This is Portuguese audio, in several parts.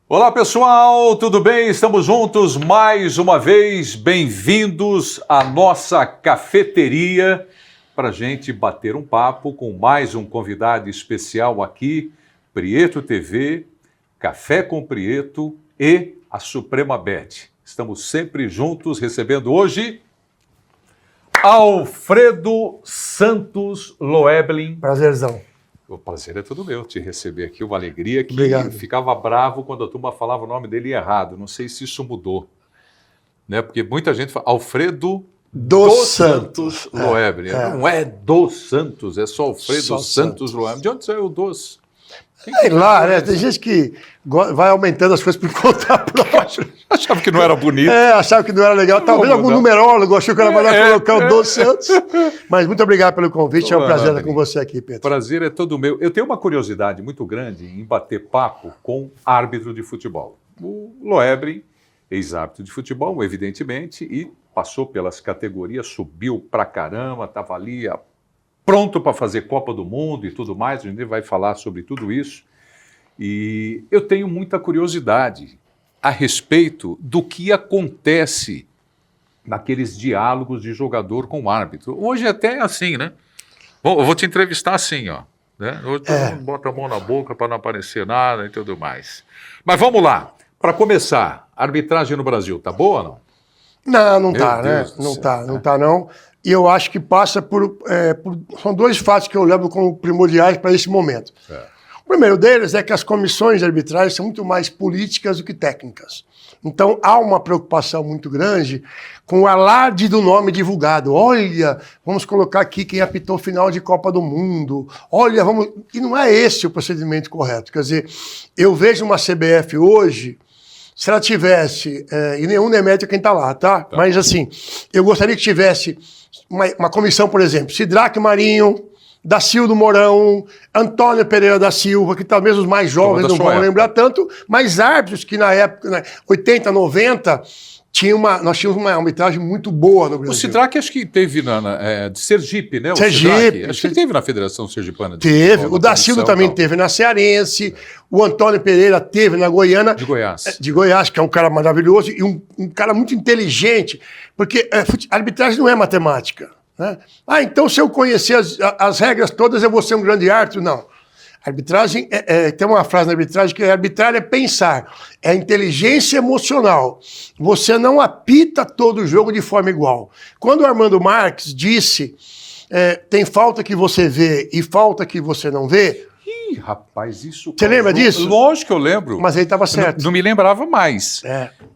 Olá pessoal, tudo bem? Estamos juntos mais uma vez. Bem-vindos à nossa cafeteria para a gente bater um papo com mais um convidado especial aqui, Prieto TV, Café com Prieto e a Suprema Bet. Estamos sempre juntos recebendo hoje Alfredo Santos Loeblin. Prazerzão. O prazer é todo meu te receber aqui, uma alegria que Obrigado. Ficava bravo quando a turma falava o nome dele errado. Não sei se isso mudou, né? Porque muita gente fala Alfredo dos Santos Loeblin. Não é dos Santos, é só Alfredo Só Santos Loeblin. De onde saiu o dos? Sei lá, né? Tem gente que vai aumentando as coisas por conta própria. Achava que não era bonito. Achava que não era legal. Talvez algum numerólogo achou que era melhor colocar o dos Santos. Mas muito obrigado pelo convite. É um prazer estar com você aqui, Pedro. Prazer é todo meu. Eu tenho uma curiosidade muito grande em bater papo com árbitro de futebol. O Loeblin, ex-árbitro de futebol, evidentemente, e passou pelas categorias, subiu pra caramba, estava ali pronto para fazer Copa do Mundo e tudo mais. A gente vai falar sobre tudo isso. E eu tenho muita curiosidade a respeito do que acontece naqueles diálogos de jogador com o árbitro. Hoje até é assim, né? Bom, eu vou te entrevistar assim, ó. Né? Hoje todo mundo bota a mão na boca para não aparecer nada e tudo mais. Mas vamos lá. Para começar, a arbitragem no Brasil tá boa ou não? Não tá, né? Não tá, não. E eu acho que passa são dois fatos que eu levo como primordiais para esse momento. O primeiro deles é que as comissões de arbitragem são muito mais políticas do que técnicas. Então, há uma preocupação muito grande com o alarde do nome divulgado. Olha, vamos colocar aqui quem apitou final de Copa do Mundo. Olha, vamos... E não é esse o procedimento correto. Quer dizer, eu vejo uma CBF hoje, se ela tivesse, e nenhum demérito a quem está lá, tá? Mas assim, eu gostaria que tivesse uma comissão, por exemplo, Sidraque Marinho, Dacildo Mourão, Antônio Pereira da Silva, que talvez os mais jovens não vão lembrar tanto, mas árbitros que na época, 80, 90, nós tínhamos uma arbitragem muito boa no Brasil. O Sidraque acho que teve de Sergipe, né? Sergipe. Acho que ele teve na Federação Sergipana. Teve. O Dacildo também teve na Cearense. O Antônio Pereira teve na Goiana. De Goiás. De Goiás, que é um cara maravilhoso e um cara muito inteligente, porque a arbitragem não é matemática. Né? Então se eu conhecer as regras todas eu vou ser um grande árbitro? Não. A arbitragem, tem uma frase na arbitragem que arbitrar é pensar, é inteligência emocional. Você não apita todo o jogo de forma igual. Quando o Armando Marques disse, tem falta que você vê e falta que você não vê... Ih, rapaz, isso... Você lembra disso? Lógico que eu lembro. Mas ele estava certo. Não me lembrava mais.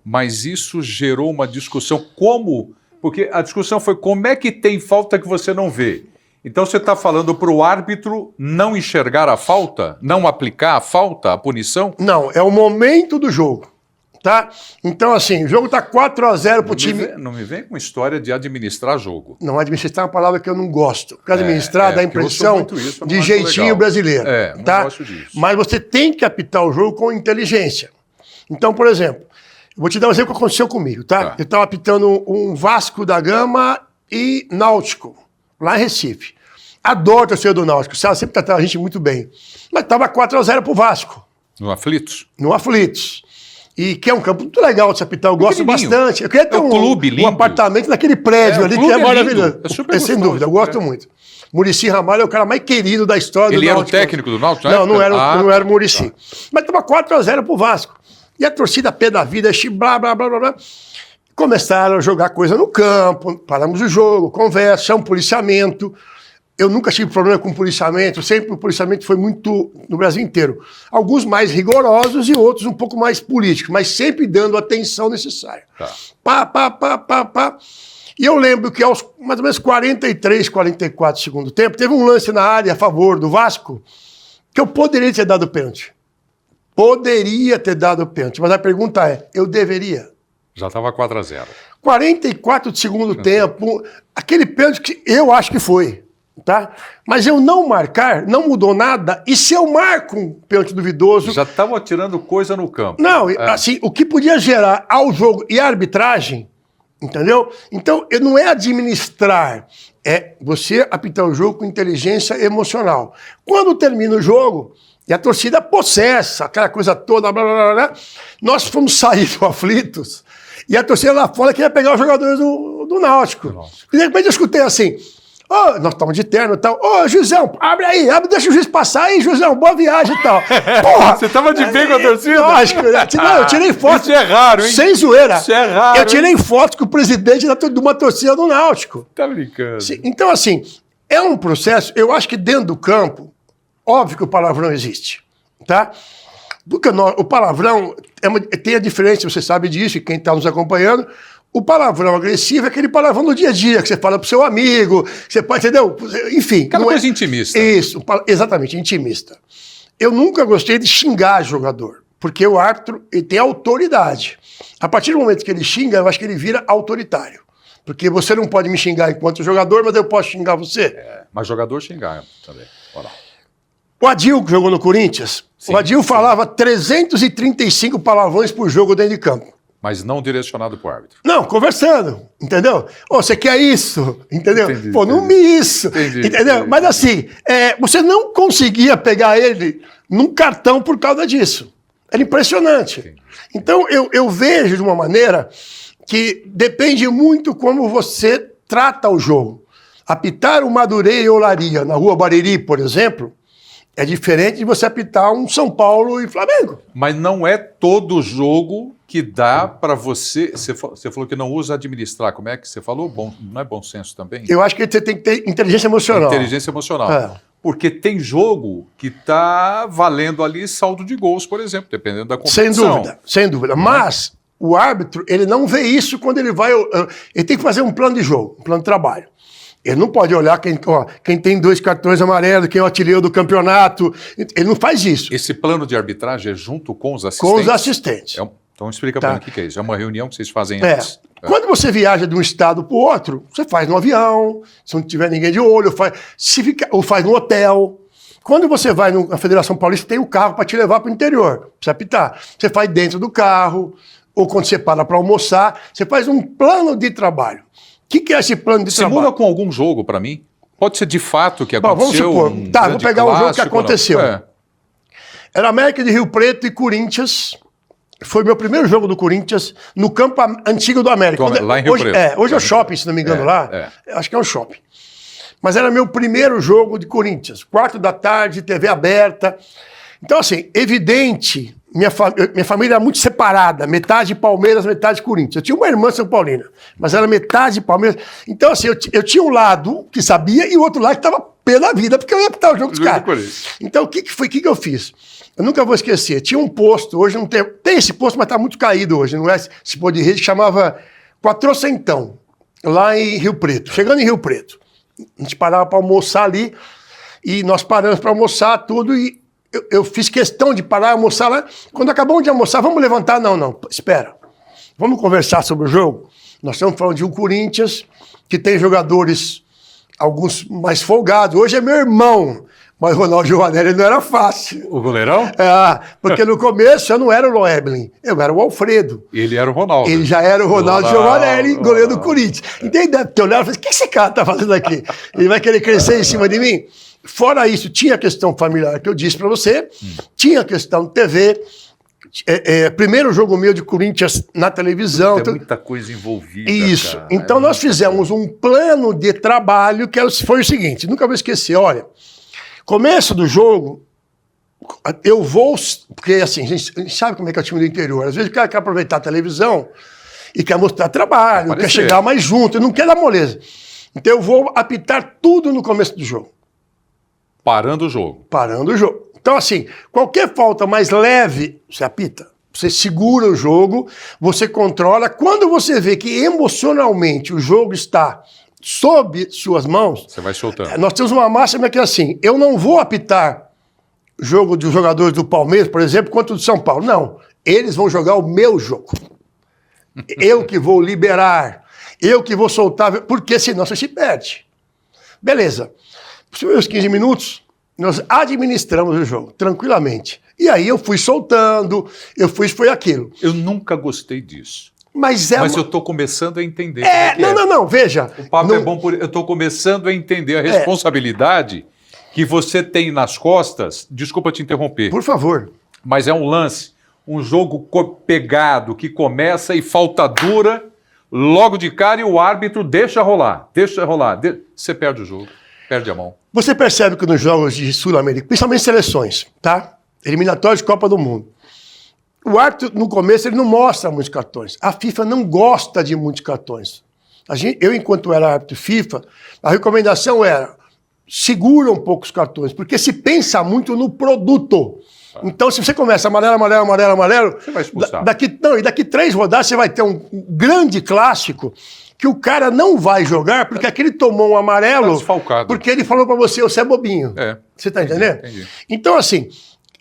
Mas isso gerou uma discussão. Como... Porque a discussão foi como é que tem falta que você não vê. Então você está falando para o árbitro não enxergar a falta? Não aplicar a falta, a punição? Não, é o momento do jogo. Tá? Então, assim, o jogo está 4-0 pro time... Não me vem com história de administrar jogo. Não, administrar é uma palavra que eu não gosto. Porque administrar dá a impressão de jeitinho legal. Brasileiro. Não tá? gosto disso. Mas você tem que apitar o jogo com inteligência. Então, por exemplo, eu vou te dar um exemplo que aconteceu comigo, tá? Eu estava apitando um Vasco da Gama e Náutico, lá em Recife. Adoro a torcida do Náutico, sempre tratava a gente muito bem. Mas estava 4-0 pro Vasco. No Aflitos? No Aflitos. E que é um campo muito legal de se apitar, eu gosto bastante. Eu queria ter um apartamento naquele prédio ali, que é maravilhoso. Sem dúvida, eu gosto muito. Muricy Ramalho é o cara mais querido da história do Náutico. Ele era o técnico do Náutico? Não era o Muricy. Mas estava 4-0 pro Vasco. E a torcida pé da vida, blá, blá, blá, blá, blá. Começaram a jogar coisa no campo, paramos o jogo, conversa, um policiamento. Eu nunca tive problema com policiamento, sempre o policiamento foi muito no Brasil inteiro. Alguns mais rigorosos e outros um pouco mais políticos, mas sempre dando a atenção necessária. Pá. E eu lembro que aos mais ou menos 43, 44 segundo tempo, teve um lance na área a favor do Vasco que eu poderia ter dado pênalti. Poderia ter dado pênalti, mas a pergunta é, eu deveria? Já estava 4-0. 44 de segundo tempo, aquele pênalti que eu acho que foi, tá? Mas eu não marcar, não mudou nada, e se eu marco um pênalti duvidoso... Já estavam atirando coisa no campo. Não, assim, o que podia gerar ao jogo e à arbitragem, entendeu? Então, não é administrar, é você apitar o jogo com inteligência emocional. Quando termina o jogo... E a torcida possessa, aquela coisa toda, blá, blá, blá, blá. Nós fomos sair do Aflitos e a torcida lá fora queria pegar os jogadores do Náutico. E de repente eu escutei assim, nós estamos de terno e tal, Juizão, abre aí, deixa o juiz passar aí, Juizão, boa viagem e tal. Porra! Você tava de bem com a torcida? Lógico, eu tirei foto. Isso é raro, hein? Sem zoeira. Isso é raro. Eu tirei foto com o presidente de uma torcida do Náutico. Tá brincando. Sim, então, assim, é um processo, eu acho que dentro do campo, óbvio que o palavrão existe, tá? Porque o palavrão tem a diferença, você sabe disso, e quem está nos acompanhando, o palavrão agressivo é aquele palavrão do dia a dia, que você fala pro seu amigo, você pode, entendeu? Enfim. Aquela coisa intimista. Isso, exatamente, intimista. Eu nunca gostei de xingar jogador, porque o árbitro ele tem autoridade. A partir do momento que ele xinga, eu acho que ele vira autoritário. Porque você não pode me xingar enquanto jogador, mas eu posso xingar você. Mas jogador xingar também. Olha lá. O Adil, que jogou no Corinthians, sim, o Adil falava 335 palavrões por jogo dentro de campo. Mas não direcionado para o árbitro. Não, conversando, entendeu? Você quer isso, entendeu? Entendi, não me isso, entendi, entendeu? entendi. Mas assim, você não conseguia pegar ele num cartão por causa disso. Era impressionante. Entendi. Então, eu vejo de uma maneira que depende muito como você trata o jogo. Apitar o Madureira e Olaria na Rua Bariri, por exemplo, é diferente de você apitar um São Paulo e Flamengo. Mas não é todo jogo que dá para você... Você falou que não usa administrar. Como é que você falou? Não é bom senso também? Eu acho que você tem que ter inteligência emocional. Inteligência emocional. Porque tem jogo que está valendo ali saldo de gols, por exemplo, dependendo da competição. Sem dúvida. Mas o árbitro, ele não vê isso quando ele vai... Ele tem que fazer um plano de jogo, um plano de trabalho. Ele não pode olhar quem tem 2 cartões amarelos, quem é o artilheiro do campeonato. Ele não faz isso. Esse plano de arbitragem é junto com os assistentes? Com os assistentes. Então explica para mim o que é isso. É uma reunião que vocês fazem antes? Quando você viaja de um estado para o outro, você faz no avião, se não tiver ninguém de olho, ou faz no hotel. Quando você vai na Federação Paulista, tem o carro para te levar para o interior, para apitar. Você faz dentro do carro, ou quando você para almoçar, você faz um plano de trabalho. O que é esse plano de trabalho? Simula com algum jogo para mim? Pode ser de fato que aconteceu. Vamos supor. Vou pegar um jogo que aconteceu. Era América de Rio Preto e Corinthians. Foi meu primeiro jogo do Corinthians no campo antigo do América. Lá em Rio Preto. Hoje é o shopping, se não me engano, lá. Acho que é um shopping. Mas era meu primeiro jogo de Corinthians. 4h, TV aberta. Então, assim, evidente, minha família era muito separada. Metade Palmeiras, metade Corinthians. Eu tinha uma irmã São Paulina, mas era metade Palmeiras. Então, assim, eu tinha um lado que sabia e o outro lado que estava pé da vida, porque eu ia apitar o jogo dos caras. Então, o que eu fiz? Eu nunca vou esquecer. Tinha um posto, hoje não tem... Tem esse posto, mas está muito caído hoje, não é? Esse posto de rede que chamava Quatrocentão, lá em Rio Preto. Chegando em Rio Preto, a gente parava para almoçar ali, e nós paramos para almoçar tudo, e eu fiz questão de parar e almoçar lá. Quando acabamos de almoçar, vamos levantar? Não, espera. Vamos conversar sobre o jogo? Nós estamos falando de um Corinthians que tem jogadores, alguns mais folgados. Hoje é meu irmão, mas o Ronaldo Giovanelli não era fácil. O goleirão? Porque no começo eu não era o Loeblin, eu era o Alfredo. Ele era o Ronaldo. Ele já era o Ronaldo Giovanelli, goleiro do Corinthians. Então ele deve ter olhado e falado, o que esse cara está fazendo aqui? Ele vai querer crescer em cima de mim? Fora isso, tinha a questão familiar que eu disse para você, tinha a questão de TV, primeiro jogo meu de Corinthians na televisão. Tem muita coisa envolvida. Isso. Cara. Então nós fizemos um plano de trabalho que foi o seguinte, nunca vou esquecer, olha, começo do jogo, eu vou, porque assim, a gente sabe como é que é o time do interior, às vezes o cara quer aproveitar a televisão e quer mostrar trabalho, quer chegar mais junto, não quer dar moleza. Então eu vou apitar tudo no começo do jogo. Parando o jogo. Parando o jogo. Então, assim, qualquer falta mais leve, você apita. Você segura o jogo, você controla. Quando você vê que emocionalmente o jogo está sob suas mãos... Você vai soltando. Nós temos uma máxima que é assim, eu não vou apitar jogo dos jogadores do Palmeiras, por exemplo, contra o do São Paulo. Não. Eles vão jogar o meu jogo. Eu que vou liberar. Eu que vou soltar, porque senão você se perde. Beleza. Nos primeiros 15 minutos, nós administramos o jogo, tranquilamente. E aí eu fui soltando, foi aquilo. Eu nunca gostei disso. Mas eu estou começando a entender. Não, veja. O papo é bom, eu estou começando a entender a responsabilidade que você tem nas costas, desculpa te interromper, Por favor. mas é um lance, um jogo pegado, que começa e falta dura, logo de cara e o árbitro deixa rolar. Você perde o jogo, perde a mão. Você percebe que nos jogos de Sul-América, principalmente seleções, tá? Eliminatórios de Copa do Mundo, o árbitro, no começo, ele não mostra muitos cartões. A FIFA não gosta de muitos cartões. Eu, enquanto era árbitro FIFA, a recomendação era segura um pouco os cartões, porque se pensa muito no produto. Então, se você começa amarelo, você vai expulsar. Daqui 3 rodadas você vai ter um grande clássico que o cara não vai jogar porque aquele tomou um amarelo porque ele falou pra você é bobinho. Você tá entendendo? Entendi. Então, assim,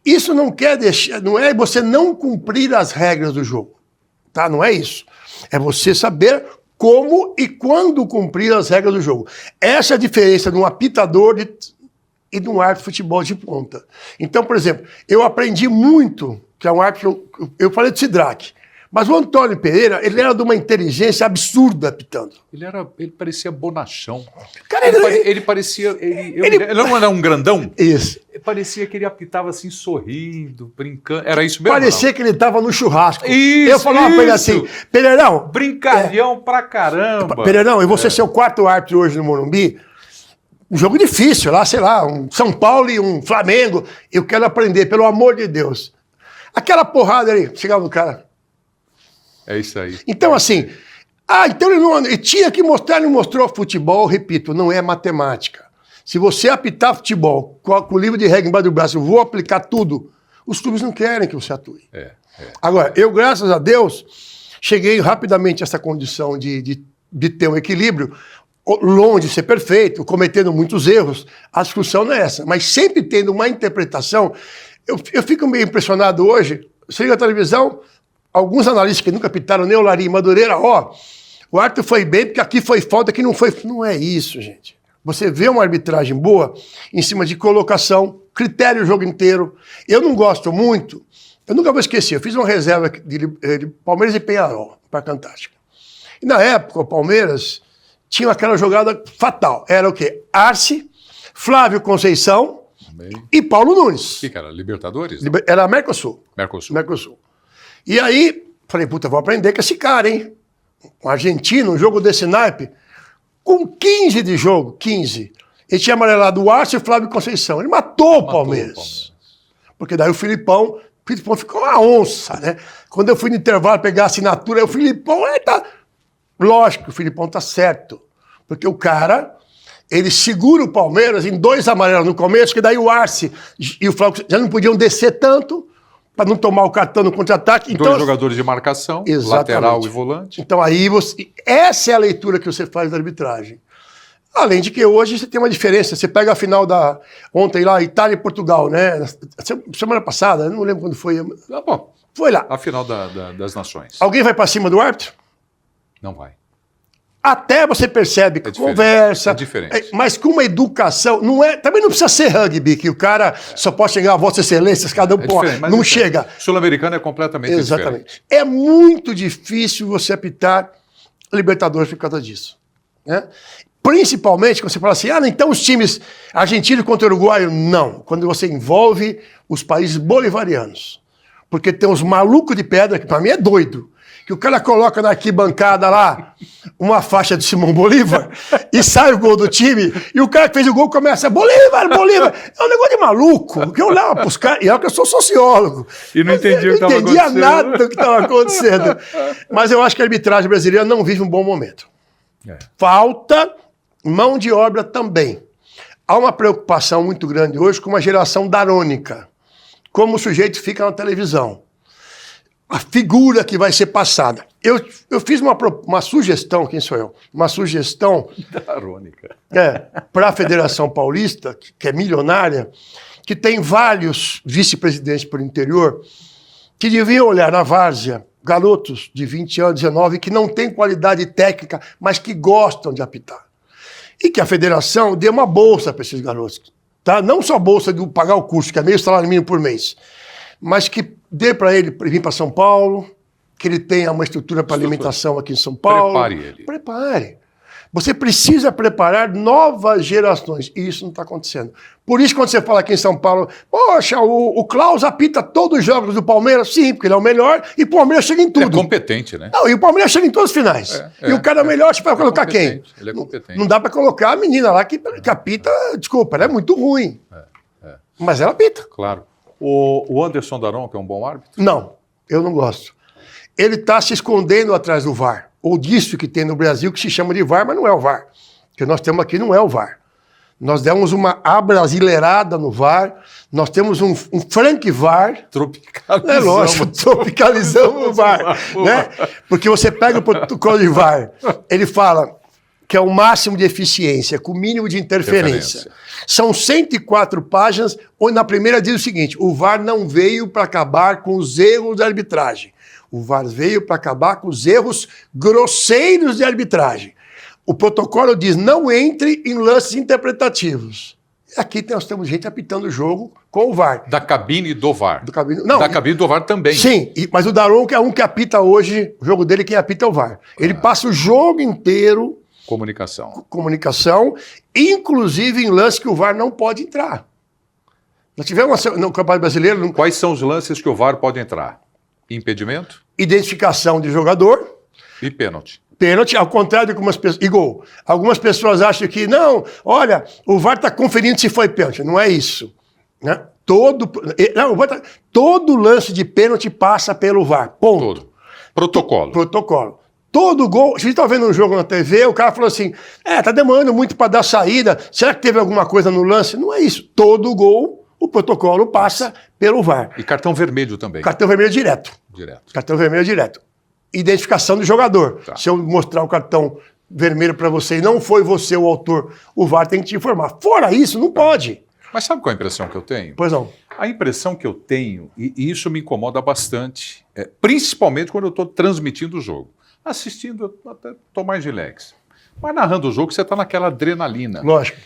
isso não quer deixar, não é você não cumprir as regras do jogo, tá? Não é isso. É você saber como e quando cumprir as regras do jogo. Essa é a diferença de um apitador e de um árbitro de futebol de ponta. Então, por exemplo, eu aprendi muito, que é um árbitro, eu falei do Sidraque, mas o Antônio Pereira, ele era de uma inteligência absurda apitando. Ele parecia bonachão. Cara, ele parecia... Ele não era um grandão? Isso. Parecia que ele apitava assim, sorrindo, brincando. Era isso mesmo? Parecia que ele estava no churrasco. Isso, eu falava pra ele assim, Pereirão... Brincalhão pra caramba. Pereirão, e você ser o 4º árbitro hoje no Morumbi, um jogo difícil lá, sei lá, um São Paulo e um Flamengo, eu quero aprender, pelo amor de Deus. Aquela porrada ali, chegava no cara... É isso aí. Então, assim, então ele tinha que mostrar, ele mostrou futebol, repito, não é matemática. Se você apitar futebol com o livro de regra embaixo do braço, eu vou aplicar tudo, os clubes não querem que você atue. Agora, eu, graças a Deus, cheguei rapidamente a essa condição de ter um equilíbrio, longe de ser perfeito, cometendo muitos erros, a discussão não é essa, mas sempre tendo uma interpretação. Eu fico meio impressionado hoje, você liga a televisão, alguns analistas que nunca apitaram, nem o Lari Madureira, o árbitro foi bem porque aqui foi falta, aqui não foi. Não é isso, gente. Você vê uma arbitragem boa em cima de colocação, critério o jogo inteiro. Eu não gosto muito, eu nunca vou esquecer, eu fiz uma reserva de Palmeiras e Penharol, Parque Antártica. E na época, o Palmeiras tinha aquela jogada fatal. Era o quê? Arce, Flávio Conceição e Paulo Nunes. O que era? Libertadores? Era Mercosul. Mercosul. E aí, falei, puta, vou aprender com esse cara, hein? Um argentino, um jogo desse naipe, com 15 de jogo, 15. Ele tinha amarelado o Arce e o Flávio Conceição. Ele matou o Palmeiras. Porque daí o Filipão ficou uma onça, né? Quando eu fui no intervalo pegar a assinatura, o Filipão, tá... Lógico, o Filipão tá certo. Porque o cara, ele segura o Palmeiras em 2 amarelos no começo, que daí o Arce e o Flávio já não podiam descer tanto, para não tomar o cartão no contra-ataque. Então, 2 jogadores de marcação, lateral e volante. Então aí essa é a leitura que você faz da arbitragem. Além de que hoje você tem uma diferença. Você pega a final ontem lá, Itália e Portugal, né? Semana passada, não lembro quando foi. Bom, foi lá. A final das nações. Alguém vai para cima do árbitro? Não vai. Até você percebe que conversa, mas com uma educação, também não precisa ser rugby, que o cara só pode chegar a Vossa Excelências, cada um não chega. Sul-americano é completamente diferente. É muito difícil você apitar Libertadores por causa disso. Né? Principalmente quando você fala assim, então os times argentinos contra o uruguaio, não. Quando você envolve os países bolivarianos. Porque tem uns malucos de pedra, que para mim é doido, que o cara coloca na arquibancada lá uma faixa de Simão Bolívar e sai o gol do time, e o cara que fez o gol começa, Bolívar! É um negócio de maluco, que eu olhava para os caras, e olha que eu sou sociólogo. E não entendia o que estava acontecendo. Não entendia nada do que estava acontecendo. Mas eu acho que a arbitragem brasileira não vive um bom momento. Falta mão de obra também. Há uma preocupação muito grande hoje com uma geração darônica. Como o sujeito fica na televisão. A figura que vai ser passada. Eu fiz uma sugestão, quem sou eu? Uma sugestão darônica. Para a Federação Paulista, que é milionária, que tem vários vice-presidentes por interior, que deviam olhar na várzea garotos de 20 anos, 19, que não têm qualidade técnica, mas que gostam de apitar. E que a federação dê uma bolsa para esses garotos. Tá? Não só bolsa de pagar o curso, que é meio salário mínimo por mês, mas que dê para ele vir para São Paulo, que ele tenha uma estrutura para alimentação aqui em São Paulo. Prepare ele. Prepare. Você precisa preparar novas gerações. E isso não está acontecendo. Por isso, quando você fala aqui em São Paulo, poxa, o Klaus apita todos os jogos do Palmeiras. Sim, porque ele é o melhor e o Palmeiras chega em tudo. Ele é competente, né? Não, e o Palmeiras chega em todos os finais. E o cara é melhor, você vai colocar quem? Ele é competente. Não dá para colocar a menina lá que apita, desculpa, ela é muito ruim. Mas ela apita. Claro. O Anderson Daron, que é um bom árbitro? Não, eu não gosto. Ele está se escondendo atrás do VAR. Ou disso que tem no Brasil, que se chama de VAR, mas não é o VAR. O que nós temos aqui não é o VAR. Nós demos uma abrasileirada no VAR, nós temos um Frank VAR. Tropicalizamos. É lógico, tropicalizamos o VAR. Né? Porque você pega o protocolo de VAR, ele fala que é o máximo de eficiência, com o mínimo de interferência. São 104 páginas, onde na primeira diz o seguinte: o VAR não veio para acabar com os erros da arbitragem. O VAR veio para acabar com os erros grosseiros de arbitragem. O protocolo diz: não entre em lances interpretativos. Aqui nós temos gente apitando o jogo com o VAR. Da cabine do VAR. Não, da cabine do VAR também. Sim, mas o Daron é um que apita hoje, o jogo dele quem apita é o VAR. Ele passa o jogo inteiro... Comunicação, inclusive em lances que o VAR não pode entrar. Nós tivemos no Campeonato Brasileiro... Quais são os lances que o VAR pode entrar? Impedimento? Identificação de jogador. E pênalti. Pênalti, ao contrário de algumas pessoas... E gol. Algumas pessoas acham que, não, olha, o VAR está conferindo se foi pênalti. Não é isso. Né? Todo lance de pênalti passa pelo VAR. Ponto. Todo. Protocolo. Todo gol... Se a gente está vendo um jogo na TV, o cara falou assim, tá demorando muito para dar saída, será que teve alguma coisa no lance? Não é isso. Todo gol... O protocolo passa pelo VAR. E cartão vermelho também. Cartão vermelho direto. Cartão vermelho direto. Identificação do jogador. Tá. Se eu mostrar o cartão vermelho para você e não foi você o autor, o VAR tem que te informar. Fora isso, não pode. Mas sabe qual é a impressão que eu tenho? Pois não. A impressão que eu tenho, e isso me incomoda bastante, principalmente quando eu estou transmitindo o jogo. Assistindo, eu até estou mais relax. Mas narrando o jogo, você está naquela adrenalina. Lógico.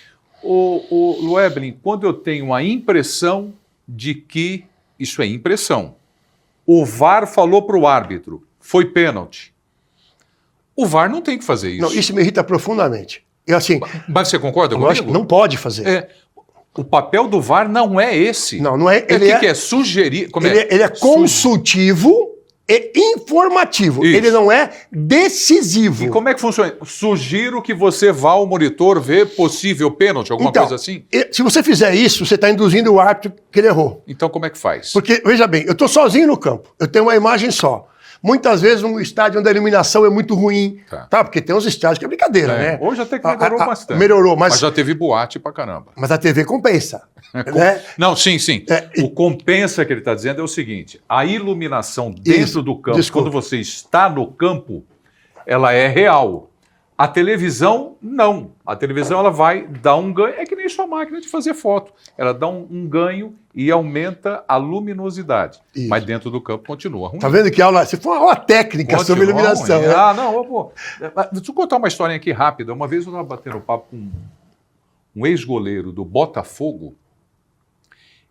O Loeblin, quando eu tenho a impressão de que, isso é impressão, o VAR falou para o árbitro, foi pênalti. O VAR não tem que fazer isso. Não, isso me irrita profundamente. E assim, mas você concorda comigo? Não pode fazer. O papel do VAR não é esse. Não é. Que é sugerir. Ele é consultivo e informativo. Isso. Ele não é decisivo. E como é que funciona? Sugiro que você vá ao monitor ver possível pênalti, alguma coisa assim? Se você fizer isso, você está induzindo o árbitro que ele errou. Então como é que faz? Porque, veja bem, eu estou sozinho no campo, eu tenho uma imagem só. Muitas vezes um estádio onde a iluminação é muito ruim, tá? Porque tem uns estádios que é brincadeira, né? Hoje até que melhorou bastante. Melhorou, mas já teve boate pra caramba. Mas a TV compensa. Né? Não, sim. O compensa que ele está dizendo é o seguinte, a iluminação dentro do campo, quando você está no campo, ela é real. A televisão, não. A televisão ela vai dar um ganho, é que nem sua máquina de fazer foto. Ela dá um ganho e aumenta a luminosidade. Isso. Mas dentro do campo continua ruim. Tá vendo que aula? Você foi uma aula técnica sobre iluminação. Né? Deixa eu contar uma historinha aqui rápida. Uma vez eu estava batendo papo com um ex-goleiro do Botafogo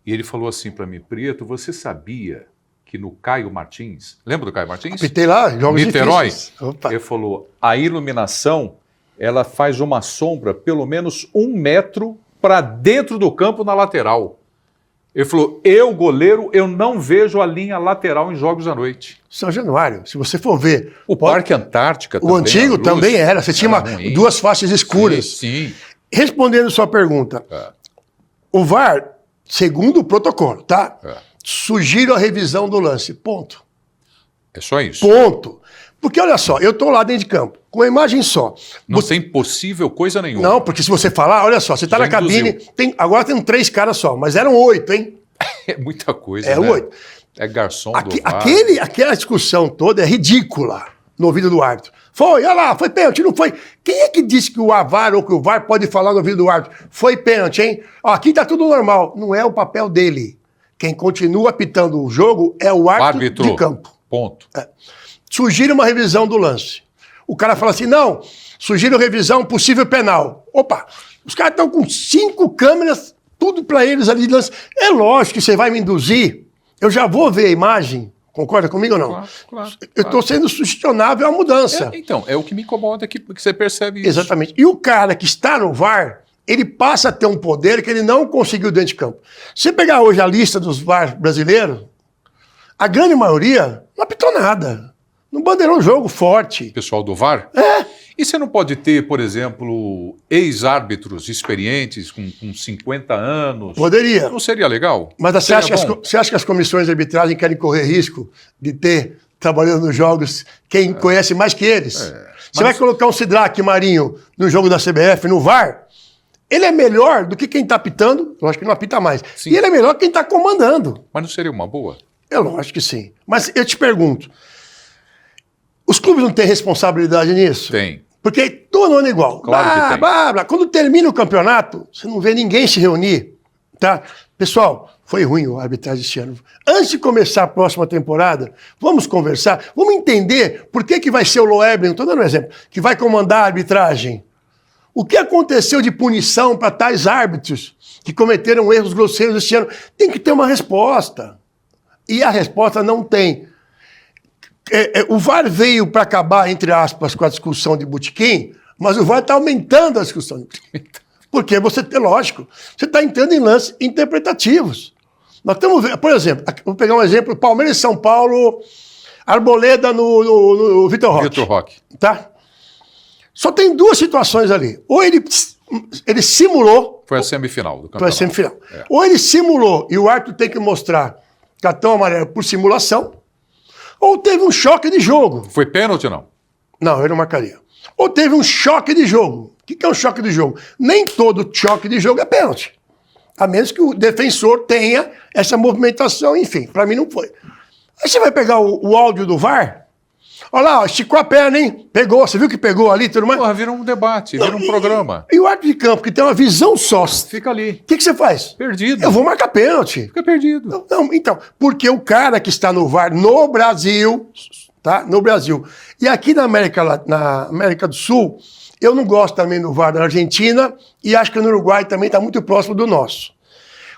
e ele falou assim para mim, Prieto, você sabia que no Caio Martins, lembra do Caio Martins? Apitei lá, jogos Niterói. Opa. Ele falou, a iluminação, ela faz uma sombra pelo menos 1 metro para dentro do campo na lateral. Ele falou, eu, goleiro, eu não vejo a linha lateral em jogos à noite. São Januário, se você for ver... O Parque Antártica também. O antigo também era, você tinha duas faixas escuras. Sim. Respondendo sua pergunta, o VAR, segundo o protocolo, tá? Sugiro a revisão do lance, ponto. É só isso? Ponto. Porque olha só, eu estou lá dentro de campo, com a imagem só. Não tem possível coisa nenhuma. Não, porque se você falar, olha só, você está na cabine, agora tem 3 caras só, mas eram 8, hein? É muita coisa, né? 8. É garçom do VAR. Aquela discussão toda é ridícula no ouvido do árbitro. Foi, olha lá, foi pênalti, não foi. Quem é que disse que o VAR ou que o VAR pode falar no ouvido do árbitro? Foi pênalti, hein? Ó, aqui tá tudo normal. Não é o papel dele. Quem continua apitando o jogo é o árbitro de campo. Ponto. Sugiro uma revisão do lance. O cara fala assim, não, sugiro revisão possível penal. Opa, os caras estão com 5 câmeras, tudo para eles ali de lance. É lógico que você vai me induzir, eu já vou ver a imagem Concorda comigo ou não? Claro. Eu estou sendo sugestionável à mudança. Então, é o que me incomoda que você percebe isso. Exatamente. E o cara que está no VAR, ele passa a ter um poder que ele não conseguiu dentro de campo. Se você pegar hoje a lista dos VAR brasileiros, a grande maioria não apitou nada. Não bandeirou um jogo forte. Pessoal do VAR? E você não pode ter, por exemplo, ex-árbitros experientes com 50 anos? Poderia. Não seria legal? Mas você acha que as comissões de arbitragem querem correr risco de ter, trabalhando nos jogos, quem conhece mais que eles? Você vai colocar um Sidraque Marinho no jogo da CBF, no VAR, ele é melhor do que quem está apitando, lógico que não apita mais, Sim. E ele é melhor que quem está comandando. Mas não seria uma boa? Eu lógico que sim. Mas eu te pergunto, os clubes não têm responsabilidade nisso? Tem. Porque todo ano é igual. Claro que tem. Quando termina o campeonato, você não vê ninguém se reunir. Tá? Pessoal, foi ruim a arbitragem esse ano. Antes de começar a próxima temporada, vamos conversar, vamos entender por que vai ser o Loeblin, estou dando um exemplo, que vai comandar a arbitragem. O que aconteceu de punição para tais árbitros que cometeram erros grosseiros esse ano? Tem que ter uma resposta. E a resposta não tem. O VAR veio para acabar, entre aspas, com a discussão de botequim, mas o VAR está aumentando a discussão de botequim. Porque lógico, você está entrando em lances interpretativos. Nós estamos vendo, por exemplo, vou pegar um exemplo, Palmeiras e São Paulo, Arboleda no Vitor Roque. Vitor Roque. Tá? Só tem duas situações ali. Ou ele simulou... Foi a semifinal do campeonato. Foi a semifinal. Ou ele simulou e o árbitro tem que mostrar cartão amarelo por simulação, ou teve um choque de jogo. Foi pênalti ou não? Não, eu não marcaria. Ou teve um choque de jogo. O que é um choque de jogo? Nem todo choque de jogo é pênalti. A menos que o defensor tenha essa movimentação, enfim. Para mim não foi. Aí você vai pegar o áudio do VAR. Olha lá, esticou a perna, hein? Pegou, você viu que pegou ali, tudo mais? Porra, vira um debate, vira um programa. E o árbitro de campo, que tem uma visão só. Fica ali. O que você faz? Perdido. Eu vou marcar pênalti. Fica perdido. Não, então, porque o cara que está no VAR no Brasil, tá? No Brasil. E aqui na América do Sul, eu não gosto também do VAR da Argentina e acho que no Uruguai também está muito próximo do nosso.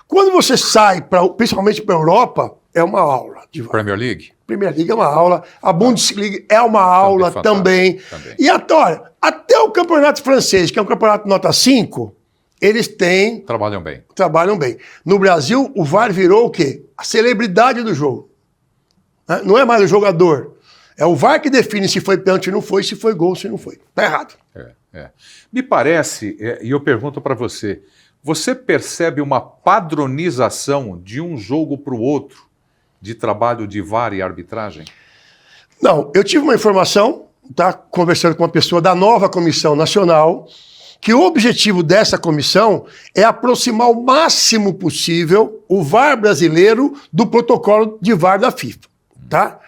Quando você sai, principalmente para a Europa, é uma aula de VAR. Premier League? Premier League é uma aula, a Bundesliga é uma aula também. E olha, até o campeonato francês, que é um campeonato nota 5, eles têm... Trabalham bem. Trabalham bem. No Brasil, o VAR virou o quê? A celebridade do jogo. Não é mais o jogador. É o VAR que define se foi pênalti ou não foi, se foi gol, se não foi. Tá errado. Me parece, e eu pergunto para você, você percebe uma padronização de um jogo para o outro de trabalho de VAR e arbitragem? Não, eu tive uma informação, tá, conversando com uma pessoa da nova Comissão Nacional, que o objetivo dessa comissão é aproximar o máximo possível o VAR brasileiro do protocolo de VAR da FIFA. Tá?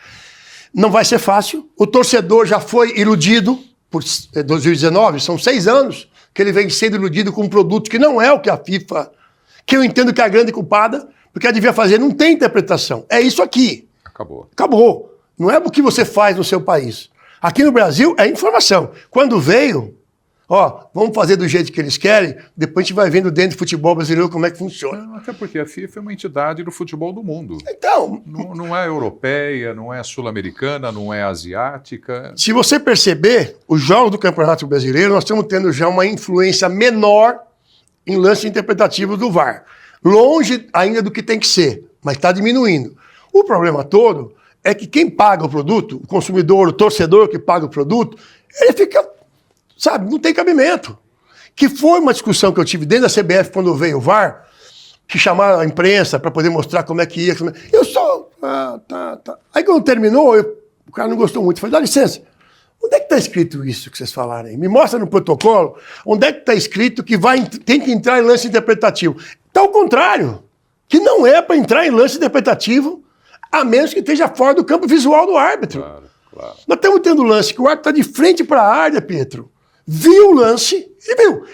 Não vai ser fácil, o torcedor já foi iludido por 2019, são 6 anos que ele vem sendo iludido com um produto que não é o que a FIFA, que eu entendo que é a grande culpada, porque ela devia fazer, não tem interpretação. É isso aqui. Acabou. Não é o que você faz no seu país. Aqui no Brasil é informação. Quando veio, vamos fazer do jeito que eles querem, depois a gente vai vendo dentro do futebol brasileiro como é que funciona. Até porque a FIFA é uma entidade do futebol do mundo. Então... Não é europeia, não é sul-americana, não é asiática. Se você perceber, os jogos do Campeonato Brasileiro, nós estamos tendo já uma influência menor em lances interpretativos do VAR. Longe ainda do que tem que ser, mas está diminuindo. O problema todo é que quem paga o produto, o consumidor, o torcedor que paga o produto, ele fica, não tem cabimento. Que foi uma discussão que eu tive dentro da CBF quando veio o VAR, que chamaram a imprensa para poder mostrar como é que ia. Eu só... tá. Aí quando terminou, o cara não gostou muito. Eu falei, dá licença, onde é que está escrito isso que vocês falaram aí? Me mostra no protocolo onde é que está escrito que tem que entrar em lance interpretativo. Está ao contrário, que não é para entrar em lance interpretativo, a menos que esteja fora do campo visual do árbitro. Claro. Nós estamos tendo lance que o árbitro está de frente para a área, Pietro. Viu o lance,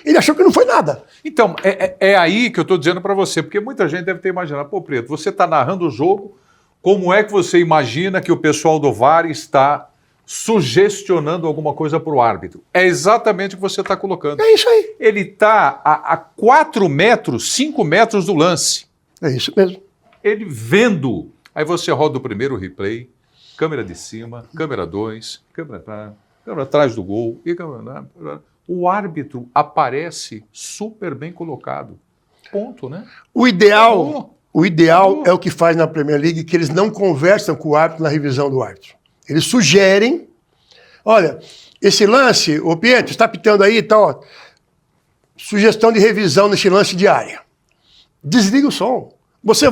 ele achou que não foi nada. Então, é aí que eu estou dizendo para você, porque muita gente deve ter imaginado, pô, Preto, você está narrando o jogo, como é que você imagina que o pessoal do VAR está sugestionando alguma coisa para o árbitro? É exatamente o que você está colocando. É isso aí. Ele está a 4 metros, 5 metros do lance. É isso mesmo. Ele vendo Aí você roda o primeiro replay, câmera de cima, câmera 2, câmera atrás do gol, e o árbitro aparece super bem colocado. Ponto, né? O ideal é o que faz na Premier League, que eles não conversam com o árbitro na revisão do árbitro. Eles sugerem, olha, esse lance, o Pietro, está pitando aí e tal, sugestão de revisão nesse lance de área. Desliga o som. Você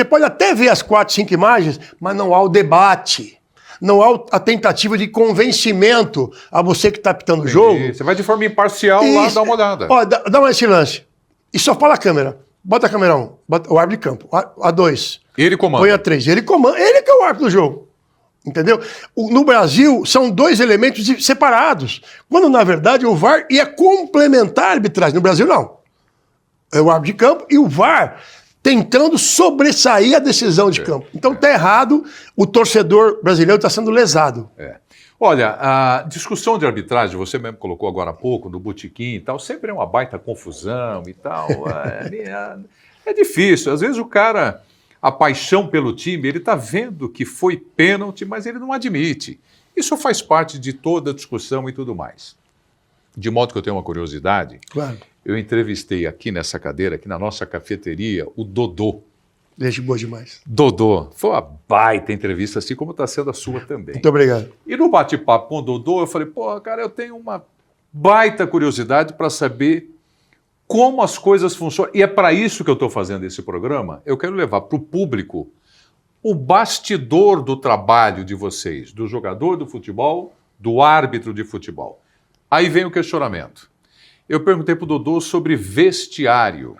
pode até ver as 4, 5 imagens, mas não há o debate. Não há a tentativa de convencimento a você que está pitando o jogo. Você vai de forma imparcial lá dar uma olhada. Ó, dá esse lance. E só fala a câmera. Bota a câmera 1, bota o árbitro de campo. A 2. Ele comanda. Põe a 3. Ele comanda. Ele que é o árbitro do jogo. Entendeu? No Brasil, são 2 elementos separados. Quando, na verdade, o VAR ia complementar a arbitragem. No Brasil, não. É o árbitro de campo e o VAR tentando sobressair a decisão de campo. Então tá errado, o torcedor brasileiro está sendo lesado. Olha, a discussão de arbitragem, você mesmo colocou agora há pouco, no botequim e tal, sempre é uma baita confusão e tal. É difícil. Às vezes o cara, a paixão pelo time, ele está vendo que foi pênalti, mas ele não admite. Isso faz parte de toda a discussão e tudo mais. De modo que eu tenho uma curiosidade. Claro. Eu entrevistei aqui nessa cadeira, aqui na nossa cafeteria, o Dodô. Gente boa demais. Dodô. Foi uma baita entrevista, assim como está sendo a sua também. Muito obrigado. E no bate-papo com o Dodô, eu falei, pô, cara, eu tenho uma baita curiosidade para saber como as coisas funcionam. E é para isso que eu estou fazendo esse programa. Eu quero levar para o público o bastidor do trabalho de vocês, do jogador do futebol, do árbitro de futebol. Aí vem o questionamento. Eu perguntei para o Dodô sobre vestiário.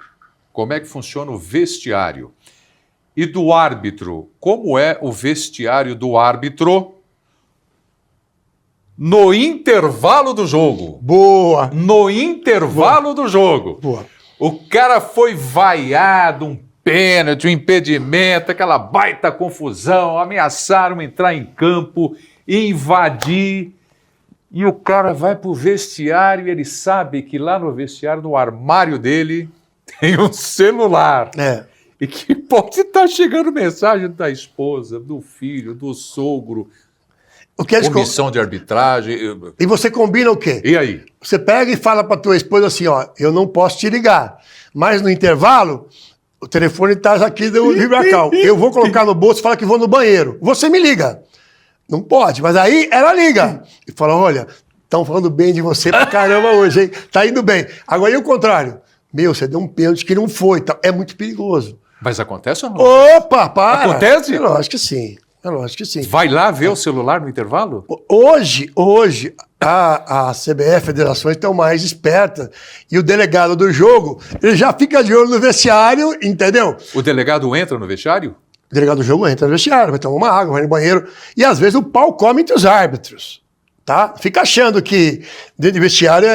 Como é que funciona o vestiário? E do árbitro, como é o vestiário do árbitro no intervalo do jogo? Boa! No intervalo do jogo. Boa. O cara foi vaiado, um pênalti, um impedimento, aquela baita confusão, ameaçaram entrar em campo, invadir. E o cara vai pro vestiário e ele sabe que lá no vestiário, no armário dele, tem um celular. E que pode estar chegando mensagem da esposa, do filho, do sogro. Comissão de arbitragem. E você combina o quê? E aí? Você pega e fala pra tua esposa assim, ó, eu não posso te ligar, mas no intervalo, o telefone tá aqui do Vibracal. Eu vou colocar no bolso e falar que vou no banheiro. Você me liga. Não pode, mas aí ela liga. E fala, olha, estão falando bem de você pra caramba hoje, hein? Tá indo bem. Agora e o contrário? Meu, você deu um pênalti que não foi. Tá? É muito perigoso. Mas acontece ou não? Opa, para! Acontece? É lógico que sim. É lógico que sim. Vai lá ver o celular no intervalo? Hoje a CBF, a federações estão mais espertas. E o delegado do jogo, ele já fica de olho no vestiário, entendeu? O delegado entra no vestiário? O delegado do jogo entra no vestiário, vai tomar uma água, vai no banheiro. E às vezes o pau come entre os árbitros. Tá? Fica achando que dentro do vestiário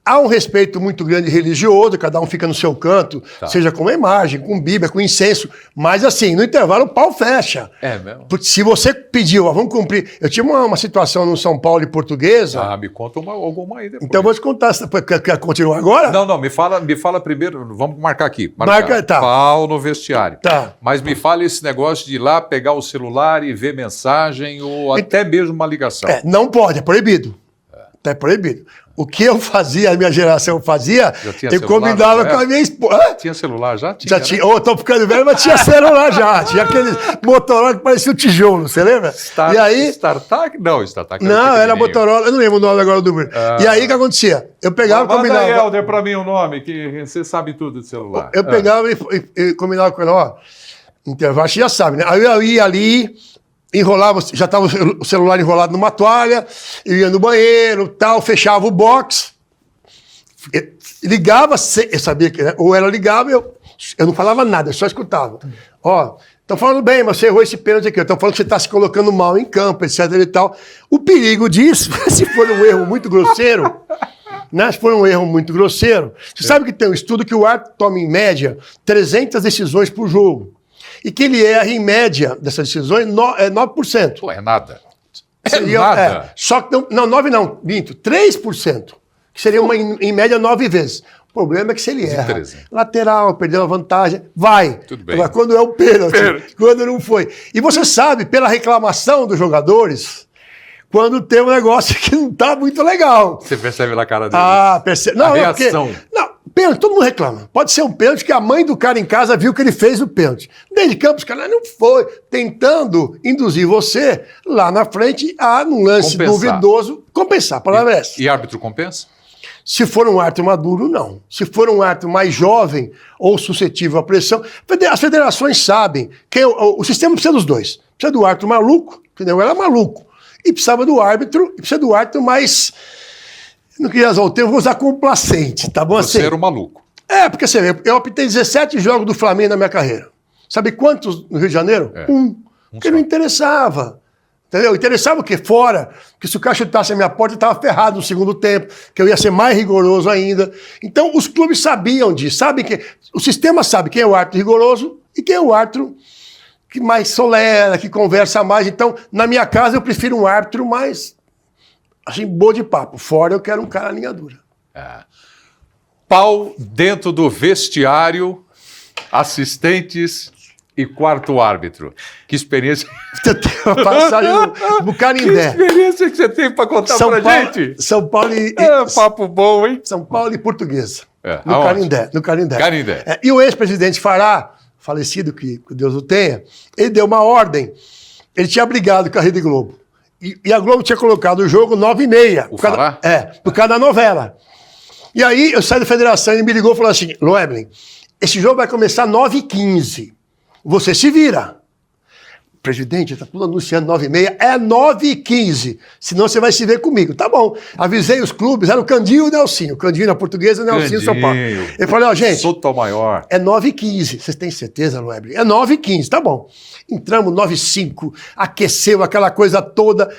há um respeito muito grande religioso, cada um fica no seu canto, seja com uma imagem, com Bíblia, com incenso. Mas assim, no intervalo o pau fecha. É mesmo? Porque se você pediu, ó, vamos cumprir. Eu tinha uma situação no São Paulo e Portuguesa. Me conta alguma aí depois. Então eu vou te contar. Quer continuar agora? Não, me fala primeiro, vamos marcar aqui. Marca, tá. Pau no vestiário. Tá. Mas me fala esse negócio de ir lá, pegar o celular e ver mensagem ou até mesmo uma ligação. Não pode, é proibido. É proibido. O que eu fazia, a minha geração fazia, eu combinava com a minha esposa. Tinha celular já? Já tinha. Tô ficando velho, mas tinha celular já. Tinha aquele Motorola que parecia um tijolo, você lembra? E aí... StarTAC? Não, StarTAC era Motorola, eu não lembro o nome agora do número. E aí o que acontecia? Eu pegava e combinava. Manda aí, Helder, pra mim o nome, que você sabe tudo de celular. Eu pegava e combinava com ele, ó, intervalo, você já sabe, né? Aí eu ia ali, enrolava, já estava o celular enrolado numa toalha, eu ia no banheiro, tal, fechava o box, ligava, eu sabia que, né? Ou ela ligava, eu não falava nada, eu só escutava. Ó, estão falando bem, mas você errou esse pênalti aqui, estão falando que você está se colocando mal em campo, etc e tal. O perigo disso, se for um erro muito grosseiro, né? Se for um erro muito grosseiro, você sabe que tem um estudo que o árbitro toma, em média, 300 decisões por jogo. E que ele erra, em média, dessas decisões, 9%. Pô, é nada. Só que não, 9 não, minto, 3%. Que seria, em média, 9 vezes. problema é que se ele erra, 13. lateral, perdeu a vantagem, vai. Tudo bem. Agora, quando é o pênalti, quando não foi. E você sabe, pela reclamação dos jogadores, quando tem um negócio que não tá muito legal. Você percebe na cara dele. Percebe. A Não, reação. Pênalti, todo mundo reclama. Pode ser um pênalti que a mãe do cara em casa viu que ele fez o pênalti. Dentro de campo, os caras não foi. Tentando induzir você lá na frente a, num lance duvidoso, compensar. A palavra é essa. E árbitro compensa? Se for um árbitro maduro, não. Se for um árbitro mais jovem ou suscetível à pressão, as federações sabem que o sistema precisa dos dois. Precisa do árbitro maluco, que não era maluco, e precisava do árbitro, e precisa do árbitro mais... Não queria usar o termo, vou usar complacente, tá bom? Você assim? era um maluco. Porque assim, eu optei 17 jogos do Flamengo na minha carreira. Sabe quantos no Rio de Janeiro? Porque não interessava. Entendeu? Interessava o quê? Fora. Porque se o cara chutasse a minha porta, eu estava ferrado no segundo tempo, que eu ia ser mais rigoroso ainda. Então, os clubes sabiam disso. Sabem que o sistema sabe quem é o árbitro rigoroso e quem é o árbitro que mais solera, que conversa mais. Então, na minha casa, eu prefiro um árbitro mais... assim, boa de papo. Fora eu quero um cara linha dura. Pau dentro do vestiário, assistentes e quarto árbitro. Que experiência... Você tem uma passagem no Canindé. Que experiência que você tem para contar gente? São Paulo e... papo bom, hein? São Paulo e Portuguesa. Aonde? No Canindé. Canindé. E o ex-presidente Fará, falecido, que Deus o tenha, ele deu uma ordem. Ele tinha brigado com a Rede Globo. E a Globo tinha colocado o jogo 9h30. Por causa da novela. E aí eu saí da federação e ele me ligou e falou assim: Loebling, esse jogo vai começar 9h15. Você se vira. Presidente, está tudo anunciando 9h30. É 9h15. Senão você vai se ver comigo. Tá bom. Avisei os clubes, era o Candinho e o Nelsinho. O Candinho na Portuguesa e o Nelsinho em São Paulo. Ele falou: gente, Sotomayor. É 9h15. Vocês têm certeza, Loebling? É 9h15, tá bom. Entramos 9h05, aqueceu aquela coisa toda.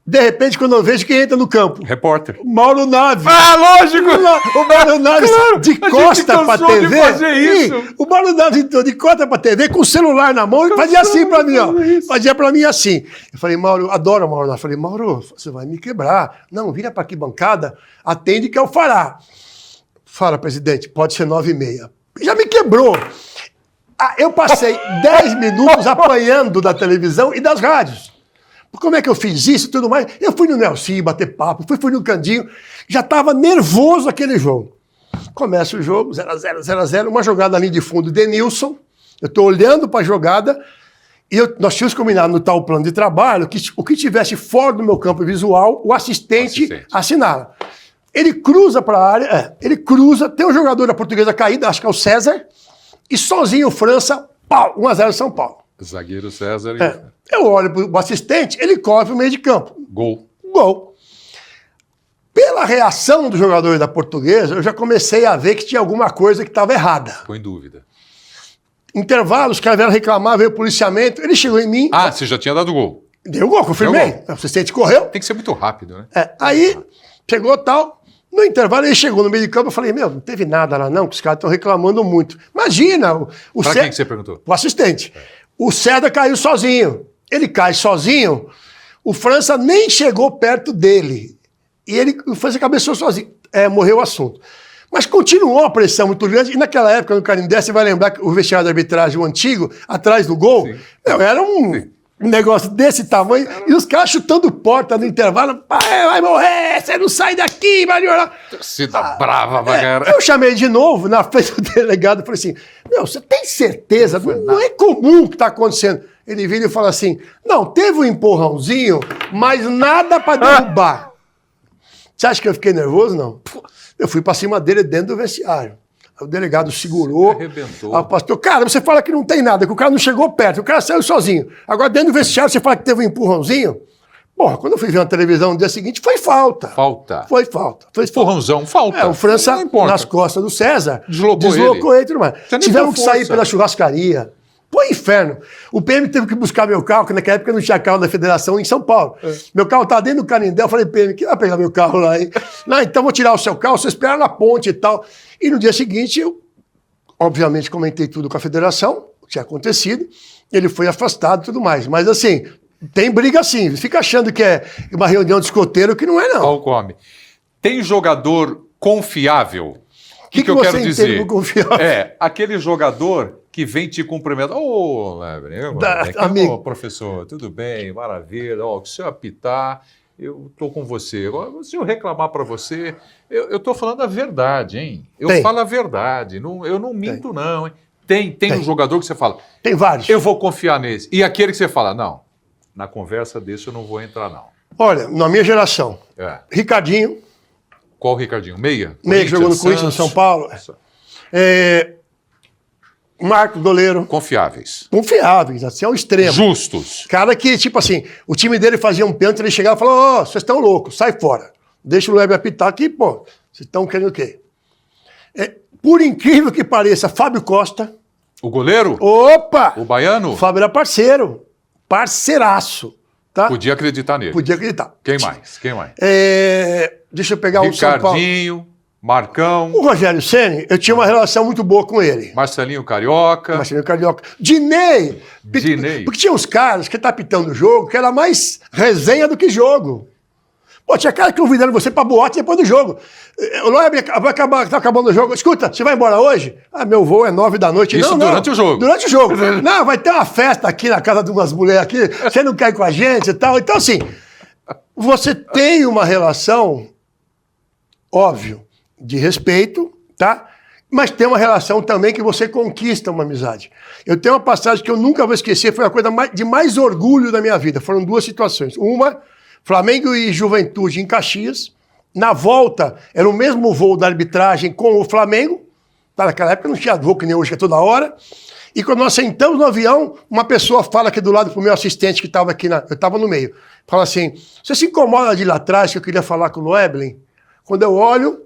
De repente, quando eu vejo quem entra no campo... Repórter. Mauro Naves. Lógico! O Mauro Naves de costa pra TV. Isso. O Mauro Naves entrou de costa pra TV com o celular na mão e fazia assim pra mim, ó. Fazia pra mim assim. Eu falei: Mauro, eu adoro o Mauro Naves. Eu falei: Mauro, você vai me quebrar. Não, vira pra arquibancada, atende que é o Fará. Fala, presidente, pode ser 9h30. Já me quebrou. Eu passei 10 minutos apanhando da televisão e das rádios. Como é que eu fiz isso e tudo mais? Eu fui no Nelsinho bater papo, fui no Candinho, já estava nervoso aquele jogo. Começa o jogo, 0x0, 0x0, uma jogada ali de fundo, Denilson, eu estou olhando para a jogada, e nós tínhamos combinado no tal plano de trabalho que o que tivesse fora do meu campo visual, o assistente assinala. Ele cruza para a área, tem um jogador da Portuguesa caído, acho que é o César, e sozinho o França, pau, 1x0 São Paulo. Zagueiro César. Eu olho para o assistente, ele corre para o meio de campo. Gol. Pela reação dos jogadores da Portuguesa, eu já comecei a ver que tinha alguma coisa que estava errada. Ficou em dúvida. Intervalo, os caras vieram reclamar, veio o policiamento, ele chegou em mim... você já tinha dado gol. Deu gol, confirmei. O assistente correu. Tem que ser muito rápido, né? Aí, chegou tal... No intervalo, ele chegou no meio de campo, eu falei: não teve nada lá não, que os caras estão reclamando muito. Imagina... Pra quem que você perguntou? O assistente. O César caiu sozinho. Ele cai sozinho, o França nem chegou perto dele. E o França cabeçou sozinho. Morreu o assunto. Mas continuou a pressão muito grande. E naquela época, no Canindé, você vai lembrar que o vestiário de arbitragem, o antigo, atrás do gol, era um negócio desse tamanho. E os caras chutando porta no intervalo. Vai morrer, você não sai daqui, vai llorar. Torcida brava, cara. Eu chamei de novo, na frente do delegado, e falei assim: você tem certeza? Não é comum o que está acontecendo. Ele vira e fala assim: não, teve um empurrãozinho, mas nada para derrubar. Você acha que eu fiquei nervoso? Não. Eu fui para cima dele dentro do vestiário. O delegado segurou. Arrebentou. Pastor, cara, você fala que não tem nada, que o cara não chegou perto, o cara saiu sozinho. Agora, dentro do vestiário, você fala que teve um empurrãozinho? Porra, quando eu fui ver na televisão no dia seguinte, foi falta. Foi empurrãozão, falta. O França, nas costas do César, deslocou ele e tudo mais. Tivemos que sair pela churrascaria. Pô, inferno. O PM teve que buscar meu carro, que naquela época não tinha carro da federação em São Paulo. Meu carro tá dentro do Canindé. Eu falei: PM, quem vai pegar meu carro lá, hein? Não, então vou tirar o seu carro, você espera na ponte e tal. E no dia seguinte, eu, obviamente, comentei tudo com a federação, o que tinha acontecido. Ele foi afastado e tudo mais. Mas, assim, tem briga sim. Fica achando que é uma reunião de escoteiro, que não é, não. Tem jogador confiável que eu quero você dizer? entende por confiável? É, aquele jogador que vem te cumprimentar. Ô, Lebre, amigo, professor, tudo bem, maravilha. Ó, se eu apitar, eu estou com você. Agora, se eu reclamar para você, eu estou falando a verdade, hein? Eu falo a verdade, eu não minto, não, hein? Tem um jogador que você fala... Tem vários. Eu vou confiar nesse. E aquele que você fala, não, na conversa desse eu não vou entrar, não. Olha, na minha geração, Ricardinho. Qual Ricardinho? Meia? Meia que jogou no Corinthians, no São Paulo. Marco, goleiro. Confiáveis. Confiáveis, assim, ao extremo. Justos. Cara que, tipo assim, o time dele fazia um pênalti, ele chegava e falava, vocês estão loucos, sai fora. Deixa o Lebre apitar aqui, pô, vocês estão querendo o quê? Por incrível que pareça, Fábio Costa... O goleiro? Opa! O baiano? O Fábio era parceiro. Parceiraço. Tá? Podia acreditar nele. Podia acreditar. Quem mais? Deixa eu pegar o São Paulo. Ricardinho, Marcão. O Rogério Ceni, eu tinha uma relação muito boa com ele. Marcelinho Carioca. Marcelinho Carioca. Dinei. Porque tinha uns caras que tá apitando o jogo que era mais resenha do que jogo. Pô, tinha cara que convidando você pra boate depois do jogo. O Lebre tá acabando o jogo. Escuta, você vai embora hoje? Ah, meu voo é 9 da noite. Isso durante o jogo. Durante o jogo. Não, vai ter uma festa aqui na casa de umas mulheres aqui. Você não quer ir com a gente e tal. Então, assim, você tem uma relação, óbvio, de respeito, tá? Mas tem uma relação também que você conquista uma amizade. Eu tenho uma passagem que eu nunca vou esquecer, foi a coisa de mais orgulho da minha vida. Foram duas situações. Uma... Flamengo e Juventude em Caxias. Na volta, era o mesmo voo da arbitragem com o Flamengo. Naquela época não tinha voo que nem hoje, que é toda hora. E quando nós sentamos no avião, uma pessoa fala aqui do lado pro meu assistente que estava aqui, eu estava no meio. Fala assim, você se incomoda de lá atrás que eu queria falar com o Loeblin? Quando eu olho,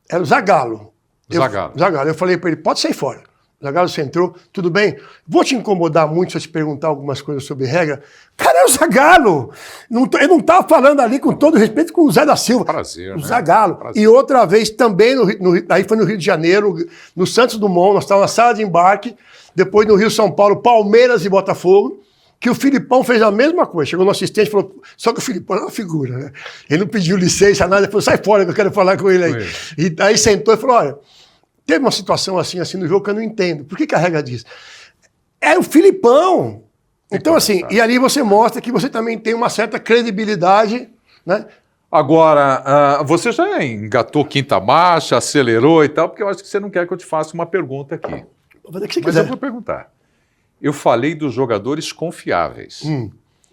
era o Zagallo. Zagallo. Eu falei para ele, pode sair fora. O Zagallo você entrou, tudo bem? Vou te incomodar muito se eu te perguntar algumas coisas sobre regra. Cara, é o Zagallo! Eu não estava falando ali com todo respeito com o Zé da Silva. Prazer, o Zagallo. Prazer. E outra vez também, aí foi no Rio de Janeiro, no Santos Dumont, nós estávamos na sala de embarque, depois no Rio São Paulo, Palmeiras e Botafogo, que o Filipão fez a mesma coisa. Chegou no assistente e falou, só que o Filipão é uma figura, né? Ele não pediu licença, nada, ele falou, sai fora que eu quero falar com ele aí. E aí sentou e falou, olha... Teve uma situação assim no jogo que eu não entendo. Por que a regra diz? É o Filipão. Então, assim, e ali você mostra que você também tem uma certa credibilidade, né? Agora, você já engatou quinta marcha, acelerou e tal, porque eu acho que você não quer que eu te faça uma pergunta aqui. Mas eu vou perguntar. Eu falei dos jogadores confiáveis.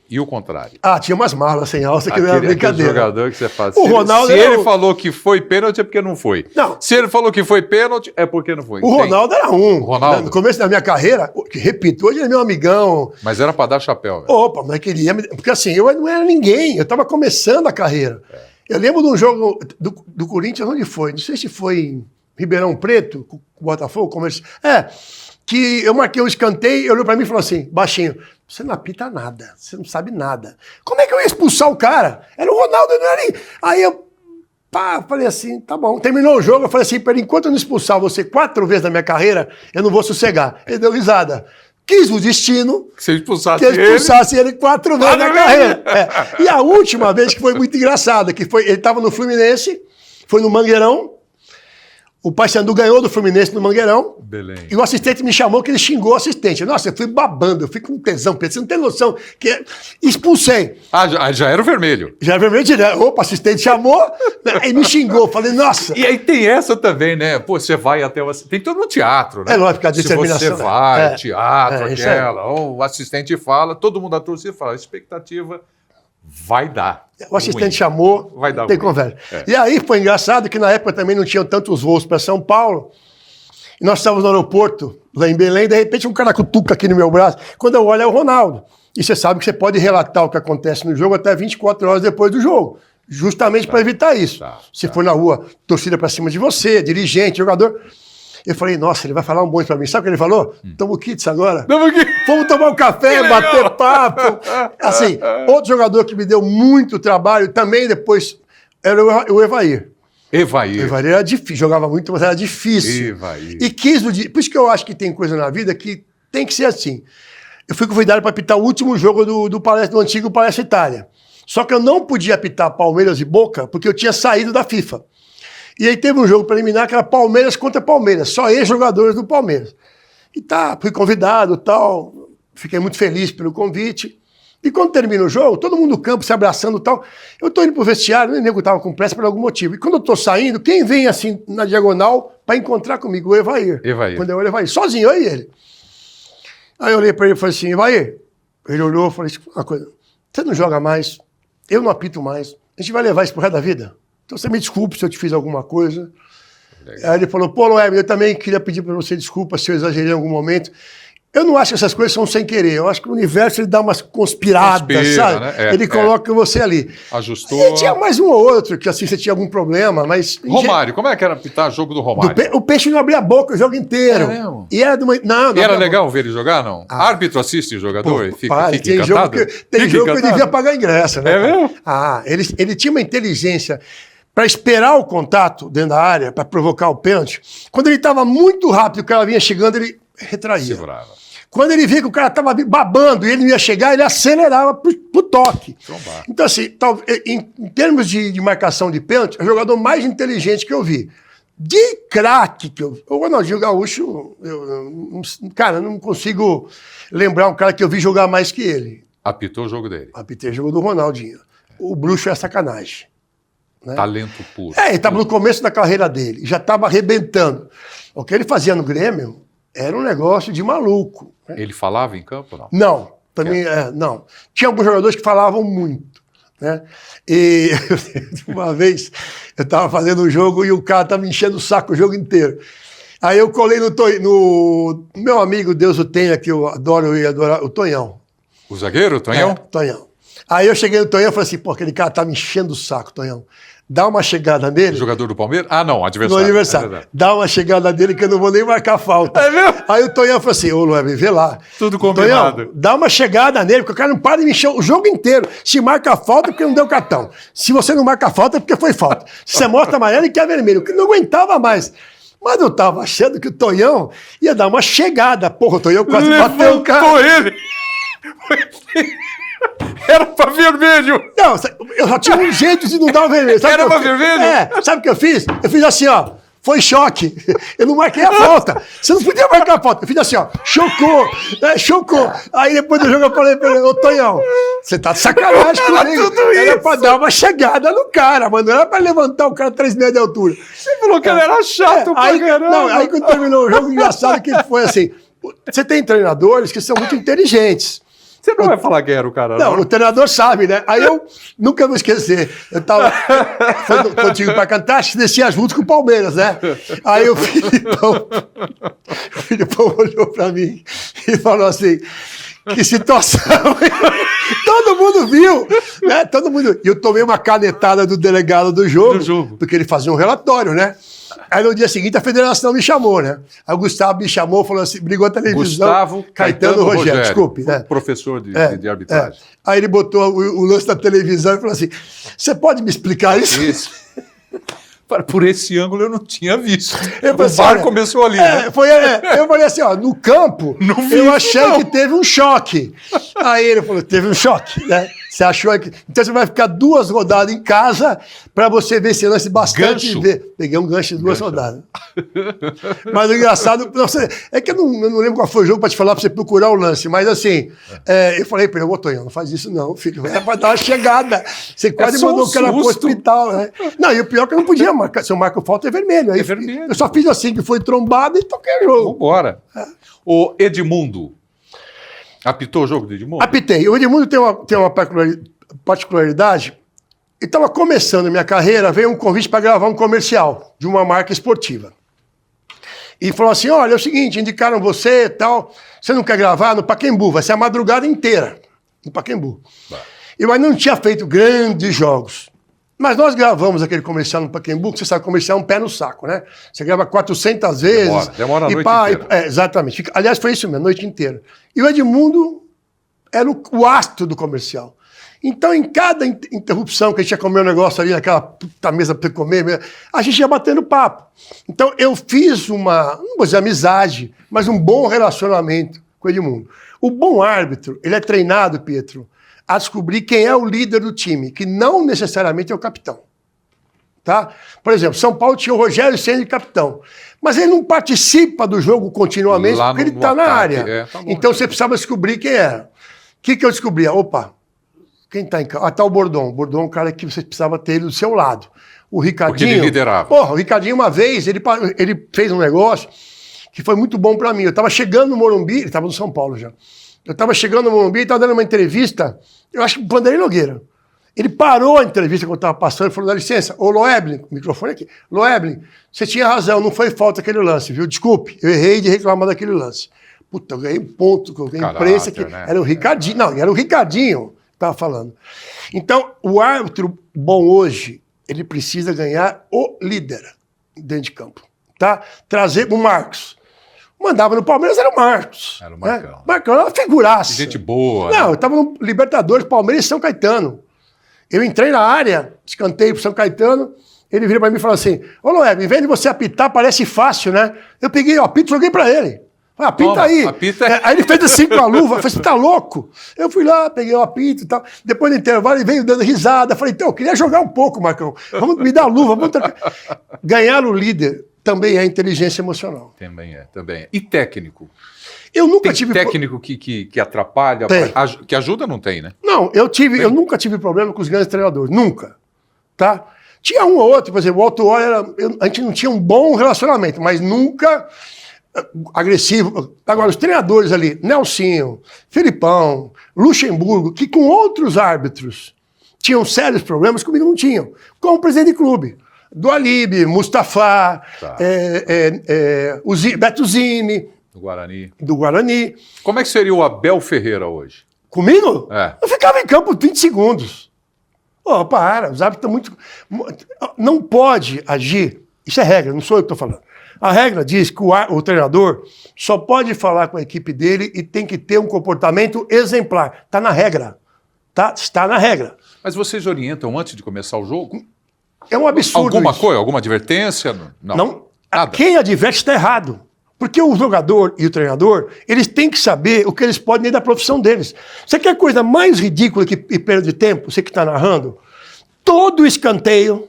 E o contrário. Tinha umas malas sem alça que não era brincadeira. Aquele jogador que você faz. O Ronaldo ele falou que foi pênalti é porque não foi. Não. Se ele falou que foi pênalti é porque não foi. O Ronaldo era um. O Ronaldo? No começo da minha carreira, que repito, hoje ele é meu amigão. Mas era para dar chapéu, velho. Opa, mas queria. Porque assim, eu não era ninguém. Eu estava começando a carreira. Eu lembro de um jogo do Corinthians, onde foi? Não sei se foi em Ribeirão Preto, com o Botafogo. Que eu marquei um escanteio, ele olhou pra mim e falou assim, baixinho, você não apita nada, você não sabe nada. Como é que eu ia expulsar o cara? Era o Ronaldo, não era nem... Aí eu falei assim, tá bom. Terminou o jogo, eu falei assim, enquanto eu não expulsar você 4 vezes na minha carreira, eu não vou sossegar. Ele deu risada. Quis o destino que eu expulsasse ele 4 vezes na carreira. E a última vez que foi muito engraçada, que foi, ele estava no Fluminense, foi no Mangueirão, o Paysandu ganhou do Fluminense no Mangueirão. Belém. E o assistente me chamou que ele xingou o assistente. Nossa, eu fui babando, eu fui com tesão. Você não tem noção. Expulsei. Já era o vermelho. Já era o vermelho direto. Opa, o assistente chamou e me xingou. Falei, nossa. E aí tem essa também, né? Pô, você vai até o assistente. Tem todo no teatro, né? É lógico, a determinação. Se você vai, teatro, aquela. O assistente fala, todo mundo da torcida fala, a expectativa vai dar. O assistente chamou, vai dar tem conversa. E aí foi engraçado que na época também não tinham tantos voos para São Paulo. E nós estávamos no aeroporto, lá em Belém, e de repente um cara cutuca aqui no meu braço. Quando eu olho é o Ronaldo. E você sabe que você pode relatar o que acontece no jogo até 24 horas depois do jogo. Justamente para evitar isso. Se for na rua, torcida para cima de você, dirigente, jogador... Eu falei, nossa, ele vai falar um monte pra mim. Sabe o que ele falou? Tamo kits agora. Vamos tomar um café, bater papo. Assim, outro jogador que me deu muito trabalho, também depois, era o Evair. O Evair era difícil, jogava muito, mas era difícil. E por isso que eu acho que tem coisa na vida que tem que ser assim. Eu fui convidado para apitar o último jogo do antigo Palestra Itália. Só que eu não podia apitar Palmeiras e Boca, porque eu tinha saído da FIFA. E aí teve um jogo preliminar que era Palmeiras contra Palmeiras, só ex-jogadores do Palmeiras. E fui convidado, tal, fiquei muito feliz pelo convite. E quando termina o jogo, todo mundo no campo se abraçando e tal. Eu tô indo pro vestiário, o nego tava com pressa por algum motivo. E quando eu tô saindo, quem vem assim na diagonal para encontrar comigo? O Evair. Quando eu olhei, Evair, sozinho, eu e ele. Aí eu olhei para ele e falei assim, Evair. Ele olhou e falou assim, uma coisa, você não joga mais, eu não apito mais, a gente vai levar isso pro resto da vida? Então você me desculpe se eu te fiz alguma coisa. Legal. Aí ele falou, pô, Loeb, eu também queria pedir para você desculpa se eu exagerei em algum momento. Eu não acho que essas coisas são sem querer. Eu acho que o universo ele dá umas conspiradas, sabe? Né? Ele coloca você ali. Ajustou. E tinha mais um ou outro que assim você tinha algum problma, mas... Romário, como é que era apitar jogo do Romário? O Peixe não abria a boca o jogo inteiro. É mesmo? E era de uma... Não e era legal ver ele jogar, não? Árbitro assiste o jogador e fica tem encantado? Tem jogo que eu devia pagar ingresso, né? É mesmo? Ele tinha uma inteligência para esperar o contato dentro da área, para provocar o pênalti. Quando ele estava muito rápido, o cara vinha chegando, ele retraía. Segurava. Quando ele via que o cara estava babando e ele não ia chegar, ele acelerava pro toque. Então, assim, em termos de marcação de pênalti, é o jogador mais inteligente que eu vi. De craque que eu vi. O Ronaldinho Gaúcho, cara, eu não consigo lembrar um cara que eu vi jogar mais que ele. Apitou o jogo dele. Apitei o jogo do Ronaldinho. O bruxo é sacanagem. Né? Talento puro. Ele estava no começo da carreira dele, já estava arrebentando. O que ele fazia no Grêmio era um negócio de maluco. Né? Ele falava em campo, não? Não, também não. Tinha alguns jogadores que falavam muito. Né? E uma vez eu estava fazendo um jogo e o cara estava me enchendo o saco o jogo inteiro. Aí eu colei no meu amigo, Deus o tenha, que eu adoro e adorar, o Tonhão. O zagueiro, o Tonhão? Tonhão. Aí eu cheguei no Tonhão e falei assim, pô, aquele cara tá me enchendo o saco, Tonhão. Dá uma chegada nele. O jogador do Palmeiras? Ah, não, adversário. No adversário. Dá uma chegada nele que eu não vou nem marcar falta. É mesmo? Aí o Tonhão falou assim, ô Lueb, vê lá. Tudo combinado. Tonhão, dá uma chegada nele, porque o cara não para de me encher o jogo inteiro. Se marca falta é porque não deu cartão. Se você não marca falta é porque foi falta. Se você mostra amarelo, que é vermelho. Que não aguentava mais. Mas eu tava achando que o Tonhão ia dar uma chegada. Porra, o Tonhão quase bateu o cara. Ele! Era pra vermelho! Não, eu só tinha um jeito de não dar o vermelho. Sabe era pra vermelho? Sabe o que eu fiz? Eu fiz assim, ó. Foi choque. Eu não marquei a falta. Você não podia marcar a falta. Eu fiz assim, ó. Chocou. Chocou. Aí depois do jogo eu falei pra ele, ô Tonhão, você tá de sacanagem comigo. Era pra dar uma chegada no cara, mano. Não era pra levantar o cara 3 metros de altura. Você falou que ele era chato pra caramba. Não, aí quando terminou o jogo, engraçado que foi assim. Você tem treinadores que são muito inteligentes. Você não vai falar quem era o cara, não? Não, o treinador sabe, né? Aí eu nunca vou esquecer. Eu tava contigo pra cantar, descia junto com o Palmeiras, né? Aí o Filipão olhou pra mim e falou assim, que situação. Todo mundo viu, né? Todo mundo. E eu tomei uma canetada do delegado do jogo, porque ele fazia um relatório, né? Aí no dia seguinte a federação me chamou, né? Aí o Gustavo me chamou, falou assim, brigou a televisão. Gustavo Caetano Rogério, desculpe. Né? Professor de arbitragem. Aí ele botou o lance da televisão e falou assim, você pode me explicar isso? Isso. Por esse ângulo eu não tinha visto. O VAR começou ali, né? Eu falei assim, ó, no campo, eu achei que teve um choque. Aí ele falou, teve um choque, né? Você achou que... Então você vai ficar 2 rodadas em casa para você ver esse lance bastante. Gancho. Peguei um gancho de 2 rodadas. Mas o engraçado... É que eu não lembro qual foi o jogo para te falar, para você procurar o lance. Mas assim, eu falei para ele, ô Tonhão, não faz isso não, filho. É para dar uma chegada. Você quase mandou o cara pro hospital, né? Não, e o pior é que eu não podia marcar. Se eu marco falta, é vermelho. Aí, vermelho. Eu só fiz assim, que foi trombada e toquei o jogo. Vambora. O Edmundo. Apitou o jogo do Edmundo? Apitei. O Edmundo tem uma particularidade. E estava começando a minha carreira, veio um convite para gravar um comercial de uma marca esportiva. E falou assim, olha, é o seguinte, indicaram você e tal, você não quer gravar no Pacaembu, vai ser a madrugada inteira no Pacaembu. Eu ainda não tinha feito grandes jogos. Mas nós gravamos aquele comercial no Pacaembu, que você sabe, comercial é um pé no saco, né? Você grava 400 vezes. Demora a noite inteira. Exatamente. Aliás, foi isso mesmo, a noite inteira. E o Edmundo era o astro do comercial. Então, em cada interrupção que a gente ia comer um negócio ali naquela mesa para comer, a gente ia batendo papo. Então, eu fiz não vou dizer amizade, mas um bom relacionamento com o Edmundo. O bom árbitro, ele é treinado, Pietro, a descobrir quem é o líder do time, que não necessariamente é o capitão. Tá? Por exemplo, São Paulo tinha o Rogério Ceni de capitão. Mas ele não participa do jogo continuamente porque ele está na área. Tá bom, então você precisava descobrir quem era. O que eu descobria? Opa, quem está em campo? Ah, tá o Bordon. O Bordon é um cara que você precisava ter ele do seu lado. O Ricardinho... Porque ele liderava. Porra, o Ricardinho uma vez, ele fez um negócio que foi muito bom para mim. Eu estava chegando no Morumbi, ele estava no São Paulo já. Eu estava chegando no Morumbi e estava dando uma entrevista, eu acho que o Vanderlei Nogueira. Ele parou a entrevista que eu estava passando e falou, dá licença, ô Loeblin, o microfone aqui, Loeblin, você tinha razão, não foi falta aquele lance, viu? Desculpe, eu errei de reclamar daquele lance. Puta, eu ganhei um ponto, eu ganhei imprensa que né? Era o Ricardinho, não, era o Ricardinho que estava falando. Então, o árbitro bom hoje, ele precisa ganhar o líder dentro de campo, tá? Trazer o Marcos. Mandava no Palmeiras, era o Marcos. Era o Marcão. Né? Marcão era uma figuraça. Gente boa. Não, né? eu estava no Libertadores, Palmeiras e São Caetano. Eu entrei na área, escanteio pro São Caetano, ele vira para mim e falou assim, ô Loeb, em vez de você apitar, parece fácil, né? Eu peguei o apito e joguei para ele. Falei, apita Toma, aí. Apita. Aí ele fez assim com a luva, eu falei, você tá louco? Eu fui lá, peguei o apito e tal. Depois do intervalo, ele veio dando risada. Falei, então, eu queria jogar um pouco, Marcão. Vamos me dar a luva, vamos trocar. Ganhar o líder também é inteligência emocional. Também é, também é. E técnico? Eu nunca tive... técnico que atrapalha, que ajuda, não tem, né? Não, eu nunca tive problema com os grandes treinadores, nunca, tá? Tinha um ou outro, por exemplo, o Autuori, a gente não tinha um bom relacionamento, mas nunca agressivo. Agora, os treinadores ali, Nelsinho, Felipão, Luxemburgo, que com outros árbitros tinham sérios problemas, comigo não tinham, como presidente de clube. Do Alibe, Mustafa, tá. Beto Zini... Do Guarani. Como é que seria o Abel Ferreira hoje? Comigo? É. Eu ficava em campo 20 segundos. Pô, para, os árbitros estão muito... Não pode agir, isso é regra, não sou eu que estou falando. A regra diz que o treinador só pode falar com a equipe dele e tem que ter um comportamento exemplar. Está na regra. Tá? Está na regra. Mas vocês orientam antes de começar o jogo? É um absurdo Alguma coisa? Alguma advertência? Não. Nada. Quem adverte está errado. Porque o jogador e o treinador, eles têm que saber o que eles podem da profissão deles. Você quer coisa mais ridícula que perda de tempo? Você que está narrando? Todo escanteio,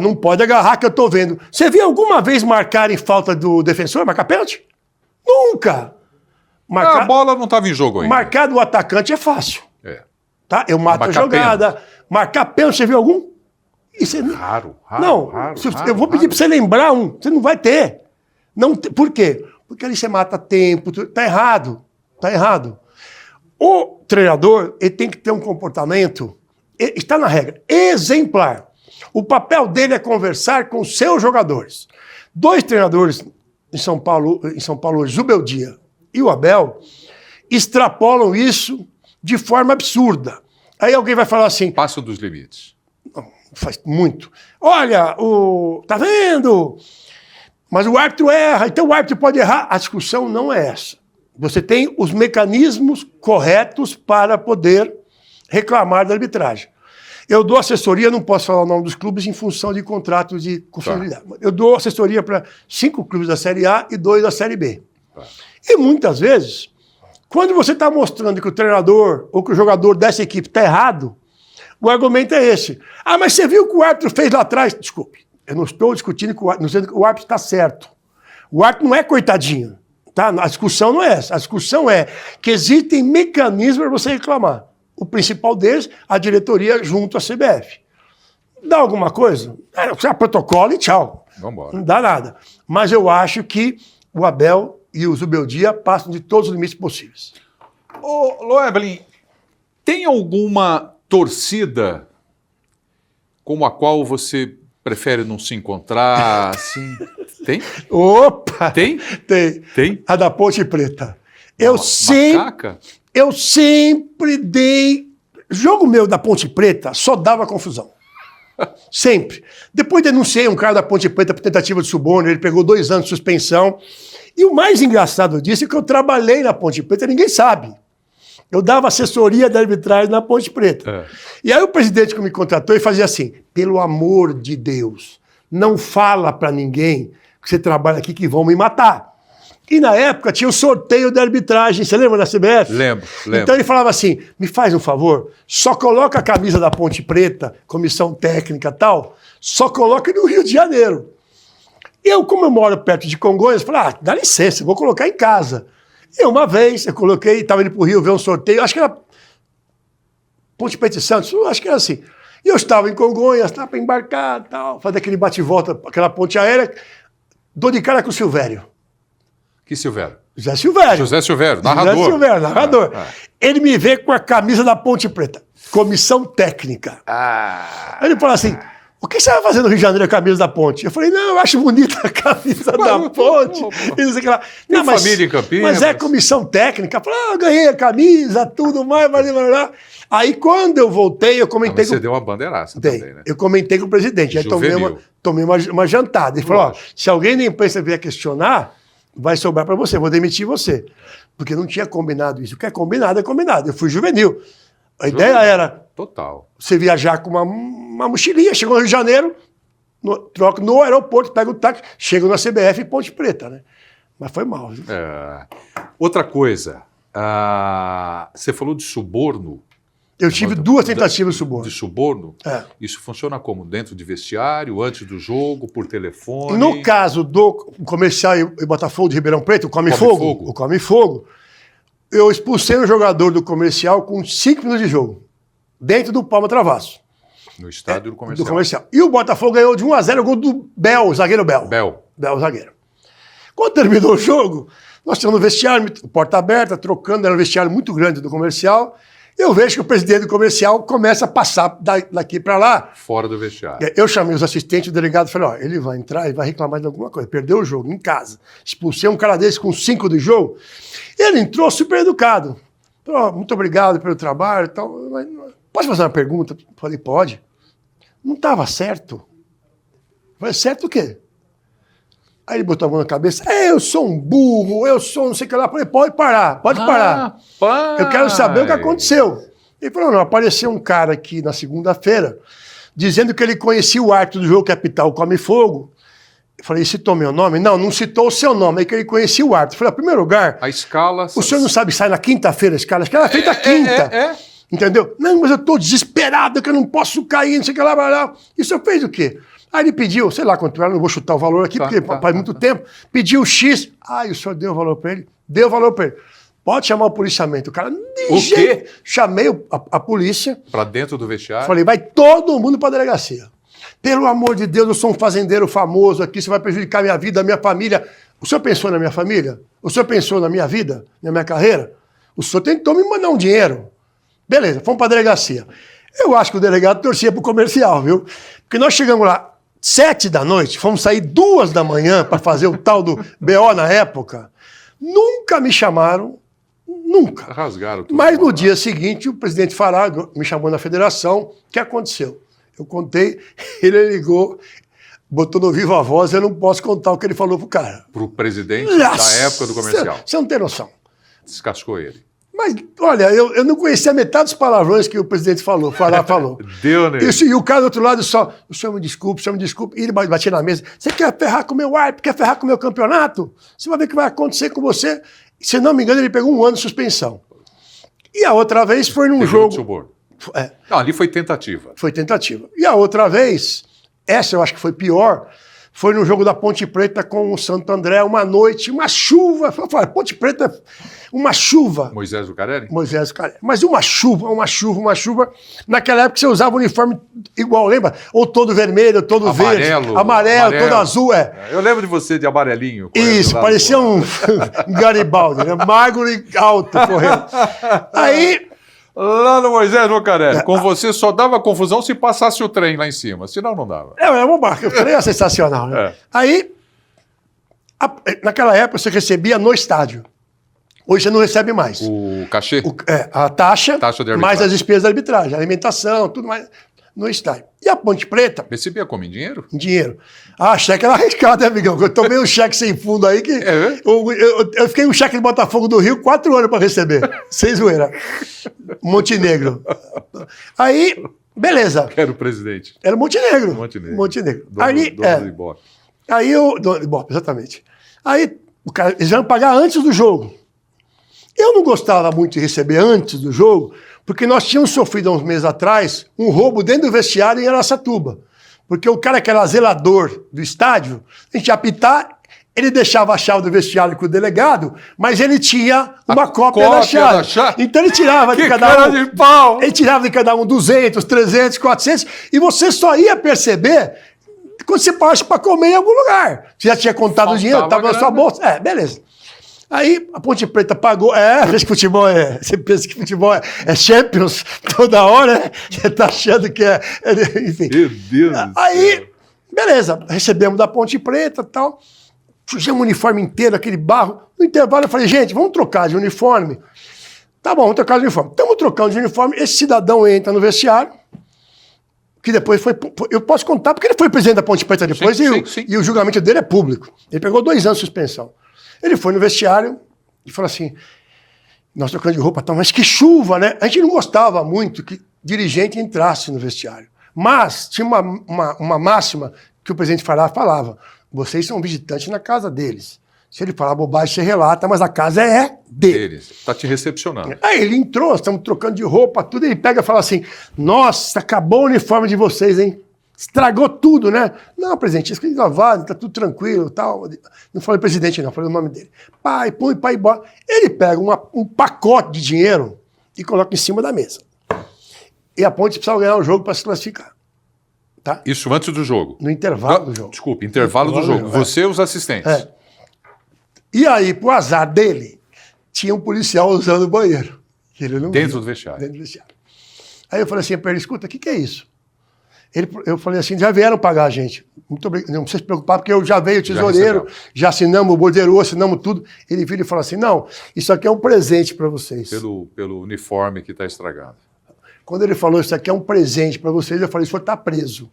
não pode agarrar que eu estou vendo. Você viu alguma vez marcarem falta do defensor, marcar pênalti? Nunca. A bola não estava em jogo ainda. Marcar do atacante é fácil. Tá? Eu mato a jogada. Pênalti. Marcar pênalti, você viu algum? Isso é... Raro. Eu vou pedir para você lembrar um. Você não vai ter. Não, por quê? Porque ali você mata tempo, tá errado, tá errado. O treinador, ele tem que ter um comportamento, está na regra, exemplar. O papel dele é conversar com os seus jogadores. 2 treinadores em São Paulo hoje, Zubeldia e o Abel, extrapolam isso de forma absurda. Aí alguém vai falar assim... Passam dos limites. Não, faz muito. Olha, tá vendo... Mas o árbitro erra, então o árbitro pode errar. A discussão não é essa. Você tem os mecanismos corretos para poder reclamar da arbitragem. Eu dou assessoria, não posso falar o nome dos clubes em função de contratos de confiabilidade. Tá. Eu dou assessoria para 5 clubes da Série A e 2 da Série B. Tá. E muitas vezes, quando você está mostrando que o treinador ou que o jogador dessa equipe está errado, o argumento é esse. Ah, mas você viu o que o árbitro fez lá atrás? Desculpe. Eu não estou discutindo que o árbitro está certo. O árbitro não é coitadinho. Tá? A discussão não é essa. A discussão é que existem mecanismos para você reclamar. O principal deles, a diretoria junto à CBF. Dá alguma coisa? Protocolo e tchau. Vambora. Não dá nada. Mas eu acho que o Abel e o Zubeldia passam de todos os limites possíveis. Ô, Loeblin, tem alguma torcida com a qual você prefere não se encontrar, assim? Tem? Opa! Tem? Tem. A da Ponte Preta. Eu sempre dei... Jogo meu da Ponte Preta só dava confusão. Sempre. Depois denunciei um cara da Ponte Preta por tentativa de suborno, ele pegou 2 anos de suspensão. E o mais engraçado disso é que eu trabalhei na Ponte Preta, ninguém sabe. Eu dava assessoria da arbitragem na Ponte Preta. E aí o presidente que me contratou e fazia assim, pelo amor de Deus, não fala para ninguém que você trabalha aqui que vão me matar. E na época tinha o sorteio da arbitragem, você lembra da CBF? Lembro. Então ele falava assim, me faz um favor, só coloca a camisa da Ponte Preta, comissão técnica e tal, só coloca no Rio de Janeiro. Eu, como eu moro perto de Congonhas, falei, dá licença, vou colocar em casa. E uma vez eu coloquei, estava indo para o Rio ver um sorteio, acho que era Ponte Preta e Santos, acho que era assim. E eu estava em Congonhas, estava para embarcar, tal, fazer aquele bate-volta, aquela ponte aérea, dou de cara com o Silvério. Que Silvério? José Silvério. José Silvério, narrador. José Silvério, narrador. Ele me vê com a camisa da Ponte Preta, comissão técnica. Aí ele falou assim, o que você vai fazer no Rio de Janeiro com a camisa da Ponte? Eu falei, não, eu acho bonita a camisa da Ponte. E não sei o que lá. Não, mas, família em Campinas. Mas é comissão técnica. Eu falei, eu ganhei a camisa, tudo mais, blá. Aí quando eu voltei, eu comentei você deu uma bandeiraça também, né? Eu comentei com o presidente. Aí tomei uma jantada. Ele falou, se alguém da imprensa vier questionar, vai sobrar para você, vou demitir você. Porque não tinha combinado isso. O que é combinado é combinado. Eu fui juvenil. A ideia era você viajar com uma mochilinha, chegou no Rio de Janeiro, troca no aeroporto, pega o táxi, chega na CBF e Ponte Preta, né? Mas foi mal. Viu? Outra coisa, você falou de suborno. Eu tive 2 tentativas de suborno. De suborno? Isso funciona como? Dentro de vestiário, antes do jogo, por telefone? No caso do Comercial e Botafogo de Ribeirão Preto, o Come Fogo, eu expulsei um jogador do Comercial com 5 minutos de jogo, dentro do Palma Travasso. No estádio do Comercial. E o Botafogo ganhou de 1-0 o gol do Bel, zagueiro Bel. Bel, zagueiro. Quando terminou o jogo, nós estamos no vestiário, porta aberta, trocando, era um vestiário muito grande do Comercial. Eu vejo que o presidente do Comercial começa a passar daqui para lá. Fora do vestiário. Eu chamei os assistentes, o delegado, e falei, ele vai entrar e vai reclamar de alguma coisa. Perdeu o jogo, em casa. Expulsei um cara desse com 5 de jogo. Ele entrou super educado. Falou, muito obrigado pelo trabalho e tal. Posso fazer uma pergunta? Falei, pode. Não estava certo. Falei, certo o quê? Aí ele botou a mão na cabeça, eu sou um burro, eu sou não sei o que lá. Falei, pode parar. Eu quero saber o que aconteceu. Ele falou, não, apareceu um cara aqui na segunda-feira, dizendo que ele conhecia o árbitro do jogo que apitar o Come Fogo. Eu falei, citou meu nome? Não citou o seu nome, é que ele conhecia o árbitro. Eu falei, em primeiro lugar, a escala... O senhor não sabe sair na quinta-feira a escala? A escala é feita quinta. Entendeu? Não, mas eu estou desesperado, que eu não posso cair, não sei o que lá, blá. E o senhor fez o quê? Aí ele pediu, sei lá quanto era, não vou chutar o valor aqui, porque faz muito tempo, pediu X. O senhor deu o valor para ele? Deu o valor para ele. Pode chamar o policiamento. O cara, quê? Chamei a polícia. Para dentro do vestiário? Falei, vai todo mundo para a delegacia. Pelo amor de Deus, eu sou um fazendeiro famoso aqui, você vai prejudicar a minha vida, a minha família. O senhor pensou na minha família? O senhor pensou na minha vida, na minha carreira? O senhor tentou me mandar um dinheiro. Beleza, fomos para a delegacia. Eu acho que o delegado torcia para o Comercial, viu? Porque nós chegamos lá 7 da noite, fomos sair 2 da manhã para fazer o tal do BO na época. Nunca me chamaram, nunca. Rasgaram tudo. Mas no dia seguinte, o presidente Farag me chamou na federação. O que aconteceu? Eu contei, ele ligou, botou no vivo a voz, eu não posso contar o que ele falou pro cara. Pro presidente da época do Comercial. Você não tem noção. Descascou ele. Mas, olha, eu não conhecia metade dos palavrões que o presidente falou, falou. Deu, né? E o cara do outro lado só, o senhor me desculpe. E ele batia na mesa. Você quer ferrar com o meu árbitro? Quer ferrar com o meu campeonato? Você vai ver o que vai acontecer com você. Se não me engano, ele pegou 1 ano de suspensão. E a outra vez foi num jogo... Suborno. Não, ali foi tentativa. Foi tentativa. E a outra vez, essa eu acho que foi pior, foi no jogo da Ponte Preta com o Santo André, uma noite, uma chuva. Ponte Preta, uma chuva. Moisés Zucarelli? Moisés Zucarelli. Mas uma chuva. Naquela época você usava o uniforme igual, lembra? Ou todo vermelho, ou todo verde. Amarelo, todo azul, Eu lembro de você de amarelinho. Isso, parecia um Garibaldi, né? Magro e alto, correndo. Aí... Lá no Moisés Zucarelli, com você só dava confusão se passasse o trem lá em cima, senão não dava. Era uma barca, o trem é sensacional, né? Aí, naquela época você recebia no estádio. Hoje você não recebe mais. O cachê? A taxa de arbitragem. Mais as despesas da arbitragem, alimentação, tudo mais no estádio. E a Ponte Preta... Recebia como, em dinheiro? Em dinheiro. Cheque era arriscado, né, amigão? Eu tomei um cheque sem fundo aí que... Eu fiquei um cheque de Botafogo do Rio 4 anos para receber. Sem zoeira. Montenegro. Aí, beleza. Era o presidente. Era Montenegro. Montenegro. Aí, dono do Ibope. Aí eu... Ibope, exatamente. Aí, Eles iam pagar antes do jogo. Eu não gostava muito de receber antes do jogo, porque nós tínhamos sofrido há uns meses atrás um roubo dentro do vestiário em Araçatuba. Porque o cara que era zelador do estádio, a gente ia apitar, ele deixava a chave do vestiário com o delegado, mas ele tinha uma cópia da chave. Então ele tirava de cada um. De pau. Ele tirava de cada um 200, 300, 400, e você só ia perceber quando você passa para comer em algum lugar. Você já tinha contado o dinheiro, estava na sua bolsa. Beleza. Aí a Ponte Preta pagou. Pensa que futebol você pensa que futebol é Champions toda hora, né? Você tá achando que enfim. Meu Deus. Aí, beleza, recebemos da Ponte Preta e tal. Fugimos o uniforme inteiro, aquele barro. No intervalo eu falei, gente, vamos trocar de uniforme. Tá bom, vamos trocar de uniforme. Estamos trocando de uniforme, esse cidadão entra no vestiário, que depois foi... Eu posso contar, porque ele foi presidente da Ponte Preta depois, sim. E o julgamento dele é público. Ele pegou 2 anos de suspensão. Ele foi no vestiário e falou assim, nós trocando de roupa, mas que chuva, né? A gente não gostava muito que dirigente entrasse no vestiário. Mas tinha uma máxima que o presidente Fará falava, vocês são visitantes na casa deles. Se ele falar bobagem, você relata, mas a casa é deles. Está te recepcionando. Aí ele entrou, estamos trocando de roupa, tudo, ele pega e fala assim, nossa, acabou o uniforme de vocês, hein? Estragou tudo, né? Não, presidente, isso que lavado, tá tudo tranquilo, tal. Não falei presidente, não, falei o nome dele. Pai, põe, pai, embora. Ele pega um pacote de dinheiro e coloca em cima da mesa. E a Ponte precisava ganhar o jogo para se classificar. Tá? Isso antes do jogo? No intervalo do jogo. Desculpe, intervalo do jogo. Você e os assistentes. E aí, pro azar dele, tinha um policial usando o banheiro. Que ele não dentro do vestiário. Dentro do vestiário. Aí eu falei assim para ele, escuta, o que é isso? Eu falei assim, já vieram pagar a gente. Muito obrigado, não precisa se preocupar, porque eu já veio o tesoureiro, já assinamos o bordeiro, assinamos tudo. Ele vira e fala assim, não, isso aqui é um presente para vocês. Pelo uniforme que está estragado. Quando ele falou, isso aqui é um presente para vocês, eu falei, o senhor está preso.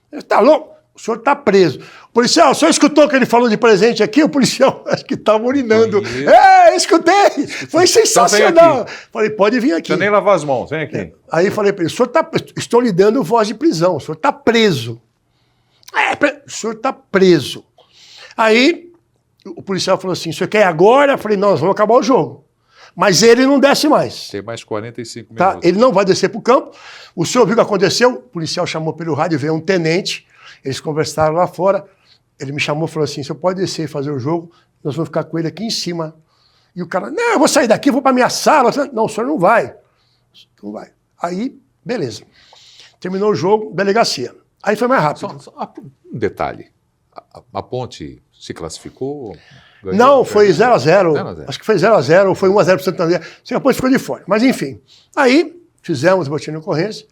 Ele está louco? O senhor está preso. Policial, o senhor escutou que ele falou de presente aqui? O policial, acho que estava urinando. Escutei. Foi sensacional. Então falei, pode vir aqui. Não precisa nem lavar as mãos, vem aqui. Aí falei para ele, estou lhe dando voz de prisão, o senhor está preso. O senhor está preso. Aí o policial falou assim, o senhor quer agora? Eu falei, não, nós vamos acabar o jogo. Mas ele não desce mais. Tem mais 45 tá? minutos. Ele não vai descer para o campo. O senhor viu o que aconteceu? O policial chamou pelo rádio, veio um tenente. Eles conversaram lá fora. Ele me chamou e falou assim, o senhor pode descer e fazer o jogo, nós vamos ficar com ele aqui em cima. E o cara, não, eu vou sair daqui, vou para minha sala. Não, o senhor não vai. Não vai. Aí, beleza. Terminou o jogo, delegacia. Aí foi mais rápido. Só um detalhe. A Ponte se classificou? Ganhou, não, foi 0-0. Acho que foi 0-0, ou foi 1-0 para o Santander. A Ponte ficou de fora. Mas enfim. Aí, fizemos o boletim de ocorrência.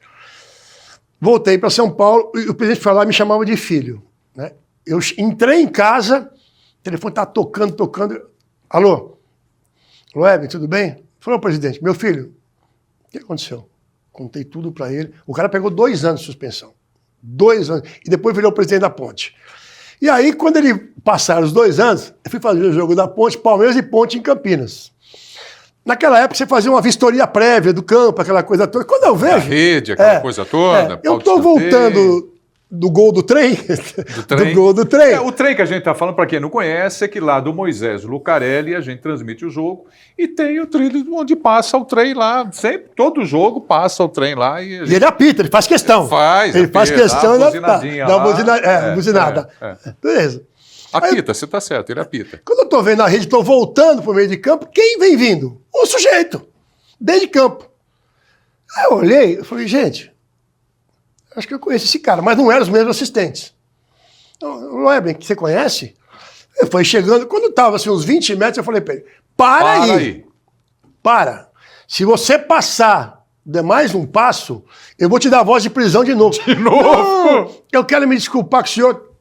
Voltei para São Paulo e o presidente foi lá e me chamava de filho. Né? Eu entrei em casa, o telefone estava tocando. Alô? Loeb, tudo bem? Falou, presidente, meu filho, o que aconteceu? Contei tudo para ele. O cara pegou 2 anos de suspensão. 2 anos. E depois virou presidente da Ponte. E aí, quando ele passaram os 2 anos, eu fui fazer o jogo da Ponte, Palmeiras e Ponte em Campinas. Naquela época, você fazia uma vistoria prévia do campo, aquela coisa toda. Quando eu vejo... A rede, aquela coisa toda. Eu estou voltando do gol do trem. Do gol do trem. O trem que a gente está falando, para quem não conhece, é que lá do Moisés Lucarelli a gente transmite o jogo e tem o trilho onde passa o trem lá. Sempre, todo jogo passa o trem lá. E ele apita, ele faz questão. Ele faz questão da buzinada. Beleza. Apita, você está certo, ele apita. Quando eu estou vendo a rede, estou voltando para o meio de campo, quem vem vindo? O sujeito, dentro de campo. Aí eu olhei, eu falei, gente, acho que eu conheço esse cara, mas não eram os mesmos assistentes. Loeb, que você conhece? Ele foi chegando, quando estava assim, uns 20 metros, eu falei para ele, para aí. Para. Se você passar de mais um passo, eu vou te dar a voz de prisão de novo. De novo? Não, eu quero me desculpar que o senhor...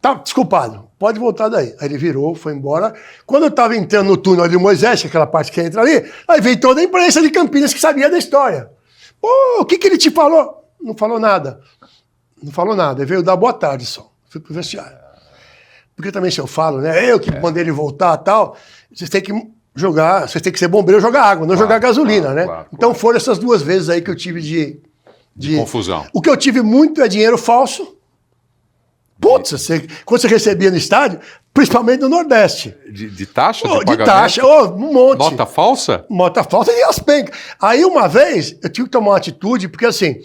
Tá desculpado, pode voltar daí. Aí ele virou, foi embora. Quando eu estava entrando no túnel ali do Moisés, aquela parte que entra ali, aí veio toda a imprensa de Campinas que sabia da história. Pô, o que ele te falou? Não falou nada. Não falou nada. Ele veio dar boa tarde só. Fui pro vestiário. Porque também se eu falo, né? Eu que mandei ele voltar e tal, vocês têm que jogar, vocês têm que ser bombeiro e jogar água, não jogar gasolina, né? Então foram essas 2 vezes aí que eu tive de confusão. O que eu tive muito é dinheiro falso. Putz, quando você recebia no estádio, principalmente no Nordeste. De taxa? De pagamento? De taxa, um monte. Nota falsa? Nota falsa e as pencas. Aí uma vez, eu tive que tomar uma atitude, porque assim,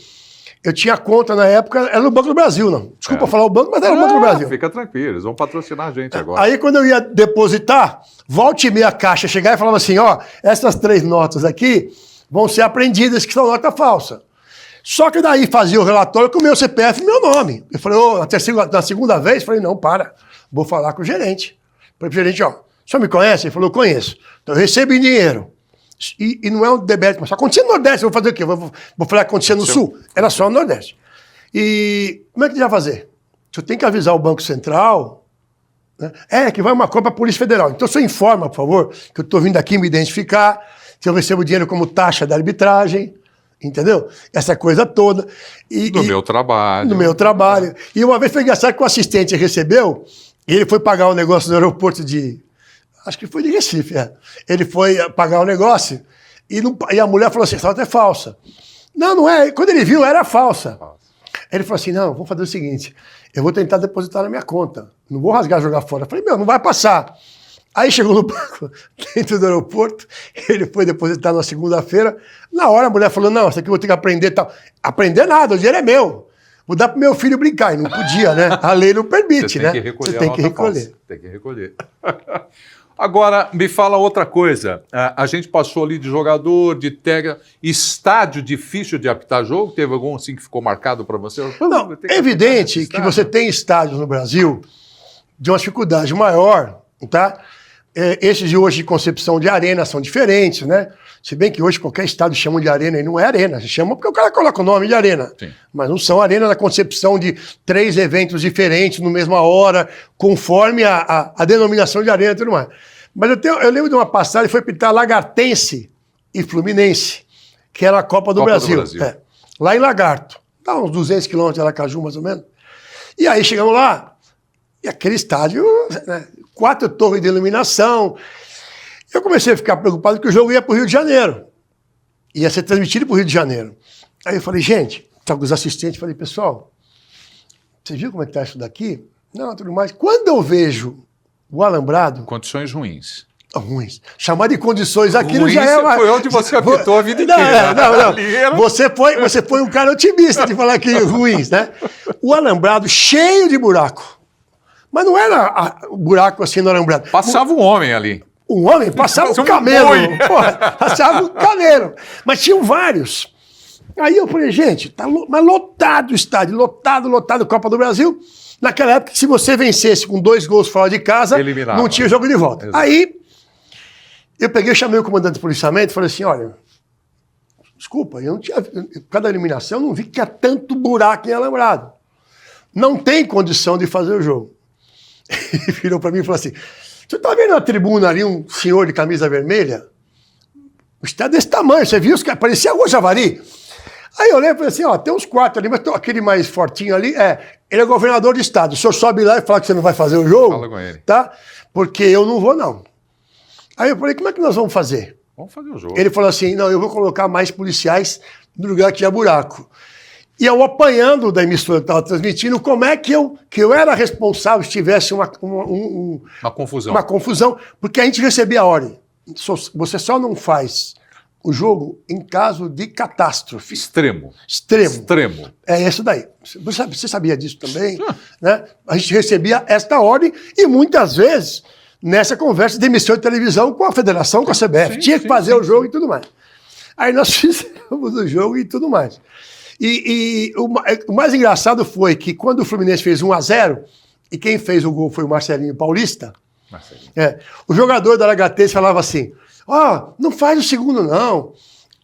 eu tinha conta na época, era no Banco do Brasil, não. Desculpa falar o banco, mas era no Banco do Brasil. Fica tranquilo, eles vão patrocinar a gente agora. Aí quando eu ia depositar, volta e meia a caixa chegava e falava assim, ó, essas 3 notas aqui vão ser apreendidas, que são nota falsa. Só que daí fazia o relatório com o meu CPF e meu nome. Eu falei, na segunda vez, falei, não, vou falar com o gerente. Falei pro gerente, ó, o senhor me conhece? Ele falou, conheço. Então eu recebo em dinheiro. E não é um débito, mas só acontecia no Nordeste, eu vou fazer o quê? Vou falar que acontecia no Sul? Era só no Nordeste. E como é que ele vai fazer? O senhor tem que avisar o Banco Central, né? Que vai uma conta para a Polícia Federal. Então o senhor informa, por favor, que eu estou vindo aqui me identificar, que eu recebo dinheiro como taxa da arbitragem. Entendeu? Essa coisa toda. Do meu trabalho. Do meu trabalho. E uma vez foi engraçado que o assistente recebeu, e ele foi pagar um negócio no aeroporto acho que foi de Recife, Ele foi pagar o negócio, e a mulher falou assim, essa nota é falsa. Não é. Quando ele viu, era falsa. Ele falou assim, não, vou fazer o seguinte, eu vou tentar depositar na minha conta. Não vou rasgar e jogar fora. Eu falei, não vai passar. Aí chegou no banco, dentro do aeroporto, ele foi depositar na segunda-feira. Na hora a mulher falou, não, isso aqui eu vou ter que aprender e tal. Aprender nada, o dinheiro é meu. Vou dar pro meu filho brincar. E não podia, né? A lei não permite, né? Você tem que recolher. Tem que recolher. Agora, me fala outra coisa. A gente passou ali de jogador, de técnica, estádio difícil de apitar jogo? Teve algum assim que ficou marcado para você? Não, é evidente que você tem estádios no Brasil de uma dificuldade maior, tá? Esses de hoje de concepção de arena são diferentes, né? Se bem que hoje qualquer estádio chama de arena e não é arena, se chama porque o cara coloca o nome de arena. Sim. Mas não são arena na concepção de 3 eventos diferentes na mesma hora, conforme a denominação de arena e tudo mais. Mas eu lembro de uma passagem, foi pitar Lagartense e Fluminense, que era a Copa do Brasil. Lá em Lagarto. Dá uns 200 quilômetros de Aracaju, mais ou menos. E aí chegamos lá, e aquele estádio, né, 4 torres de iluminação. Eu comecei a ficar preocupado porque o jogo ia para o Rio de Janeiro. Ia ser transmitido para o Rio de Janeiro. Aí eu falei, gente, estava com os assistentes, falei, pessoal, vocês viram como é que está isso daqui? Não, tudo mais. Quando eu vejo o alambrado... Condições ruins. Ruins. Chamar de condições aquilo já é uma... Foi onde você apitou a vida inteira. Não. Você foi um cara otimista de falar que ruins, né? O alambrado cheio de buraco. Mas não era buraco assim no alambrado. Passava um homem ali. Um homem? Passava um camelo. Porra, passava um camelo. Mas tinham vários. Aí eu falei, gente, mas lotado o estádio, lotado, Copa do Brasil. Naquela época, se você vencesse com 2 gols fora de casa, eliminava. Não tinha jogo de volta. Exato. Aí, eu peguei, chamei o comandante do policiamento e falei assim, olha, desculpa, eu não tinha... Por causa da eliminação, eu não vi que tinha tanto buraco em alambrado. Não tem condição de fazer o jogo. Ele virou para mim e falou assim, você tá vendo na tribuna ali um senhor de camisa vermelha? O estádio desse tamanho, você viu? Parecia o Javari. Aí eu olhei e falei assim, ó, tem uns 4 ali, mas aquele mais fortinho ali, ele é governador do estado. O senhor sobe lá e fala que você não vai fazer o jogo, fala com ele. Tá? Porque eu não vou, não. Aí eu falei, como é que nós vamos fazer? Vamos fazer o jogo. Ele falou assim, não, eu vou colocar mais policiais no lugar que tinha buraco. E eu apanhando da emissora que estava transmitindo, como é que eu era responsável se tivesse uma confusão. Uma confusão, porque a gente recebia a ordem. Você só não faz o jogo em caso de catástrofe. Extremo. É isso daí. Você sabia disso também? Né? A gente recebia esta ordem e muitas vezes nessa conversa de emissão de televisão com a federação, com a CBF. Tinha que fazer o jogo e tudo mais. Aí nós fizemos o jogo e tudo mais. E o mais engraçado foi que quando o Fluminense fez 1-0, e quem fez o gol foi o Marcelinho Paulista, o jogador da Lagartense falava assim, não faz o segundo não,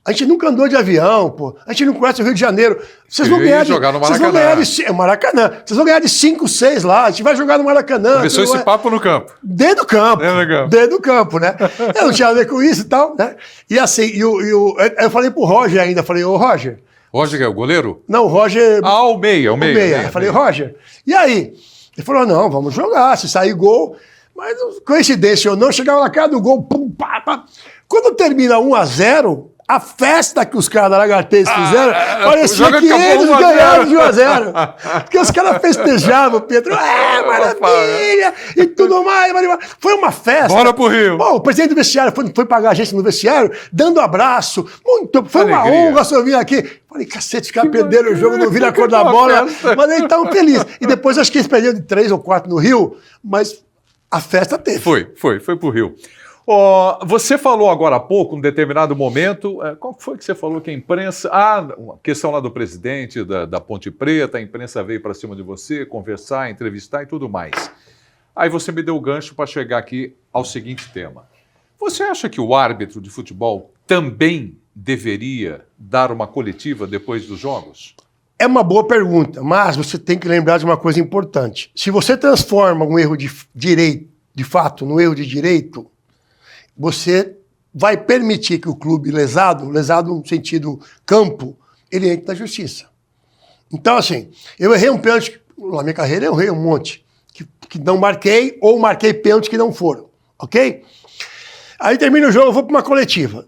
a gente nunca andou de avião, pô, a gente não conhece o Rio de Janeiro, vocês vão ganhar jogar no Maracanã. Vocês vão ganhar de Maracanã, vocês vão ganhar de 5, 6 lá, a gente vai jogar no Maracanã. Começou esse papo no campo. Dentro do campo, né? Eu não tinha a ver com isso e tal, né? E assim, eu falei pro Roger ainda, falei, ô Roger... Roger é o goleiro? Não, o Roger... o meia. Eu falei, Roger, e aí? Ele falou, não, vamos jogar, se sair gol. Mas, coincidência ou não, chegava na cara do gol, pum, pá, pá. Quando termina 1-0, A festa que os caras da Lagartez fizeram, parecia que eles 1 a 0. ganharam de 1-0. Porque os caras festejavam, Pedro, maravilha, e tudo mais. Foi uma festa. Bora pro Rio. Bom, o presidente do vestiário foi pagar a gente no vestiário, dando abraço. Foi uma honra só vir aqui. Falei, cacete, os caras perderam o jogo, não viram a cor da bola, mas eles estavam felizes. E depois acho que eles perderam de 3 ou 4 no Rio, mas a festa teve. Foi pro Rio. Você falou agora há pouco, em determinado momento, qual foi que você falou que a imprensa... uma questão lá do presidente da Ponte Preta, a imprensa veio para cima de você, conversar, entrevistar e tudo mais. Aí você me deu o gancho para chegar aqui ao seguinte tema. Você acha que o árbitro de futebol também deveria dar uma coletiva depois dos jogos? É uma boa pergunta, mas você tem que lembrar de uma coisa importante. Se você transforma um erro de direito, de fato, no erro de direito, você vai permitir que o clube lesado no sentido campo, ele entre na justiça. Então, assim, eu errei um pênalti, na minha carreira eu errei um monte, que não marquei, ou marquei pênaltis que não foram, ok? Aí termina o jogo, eu vou para uma coletiva.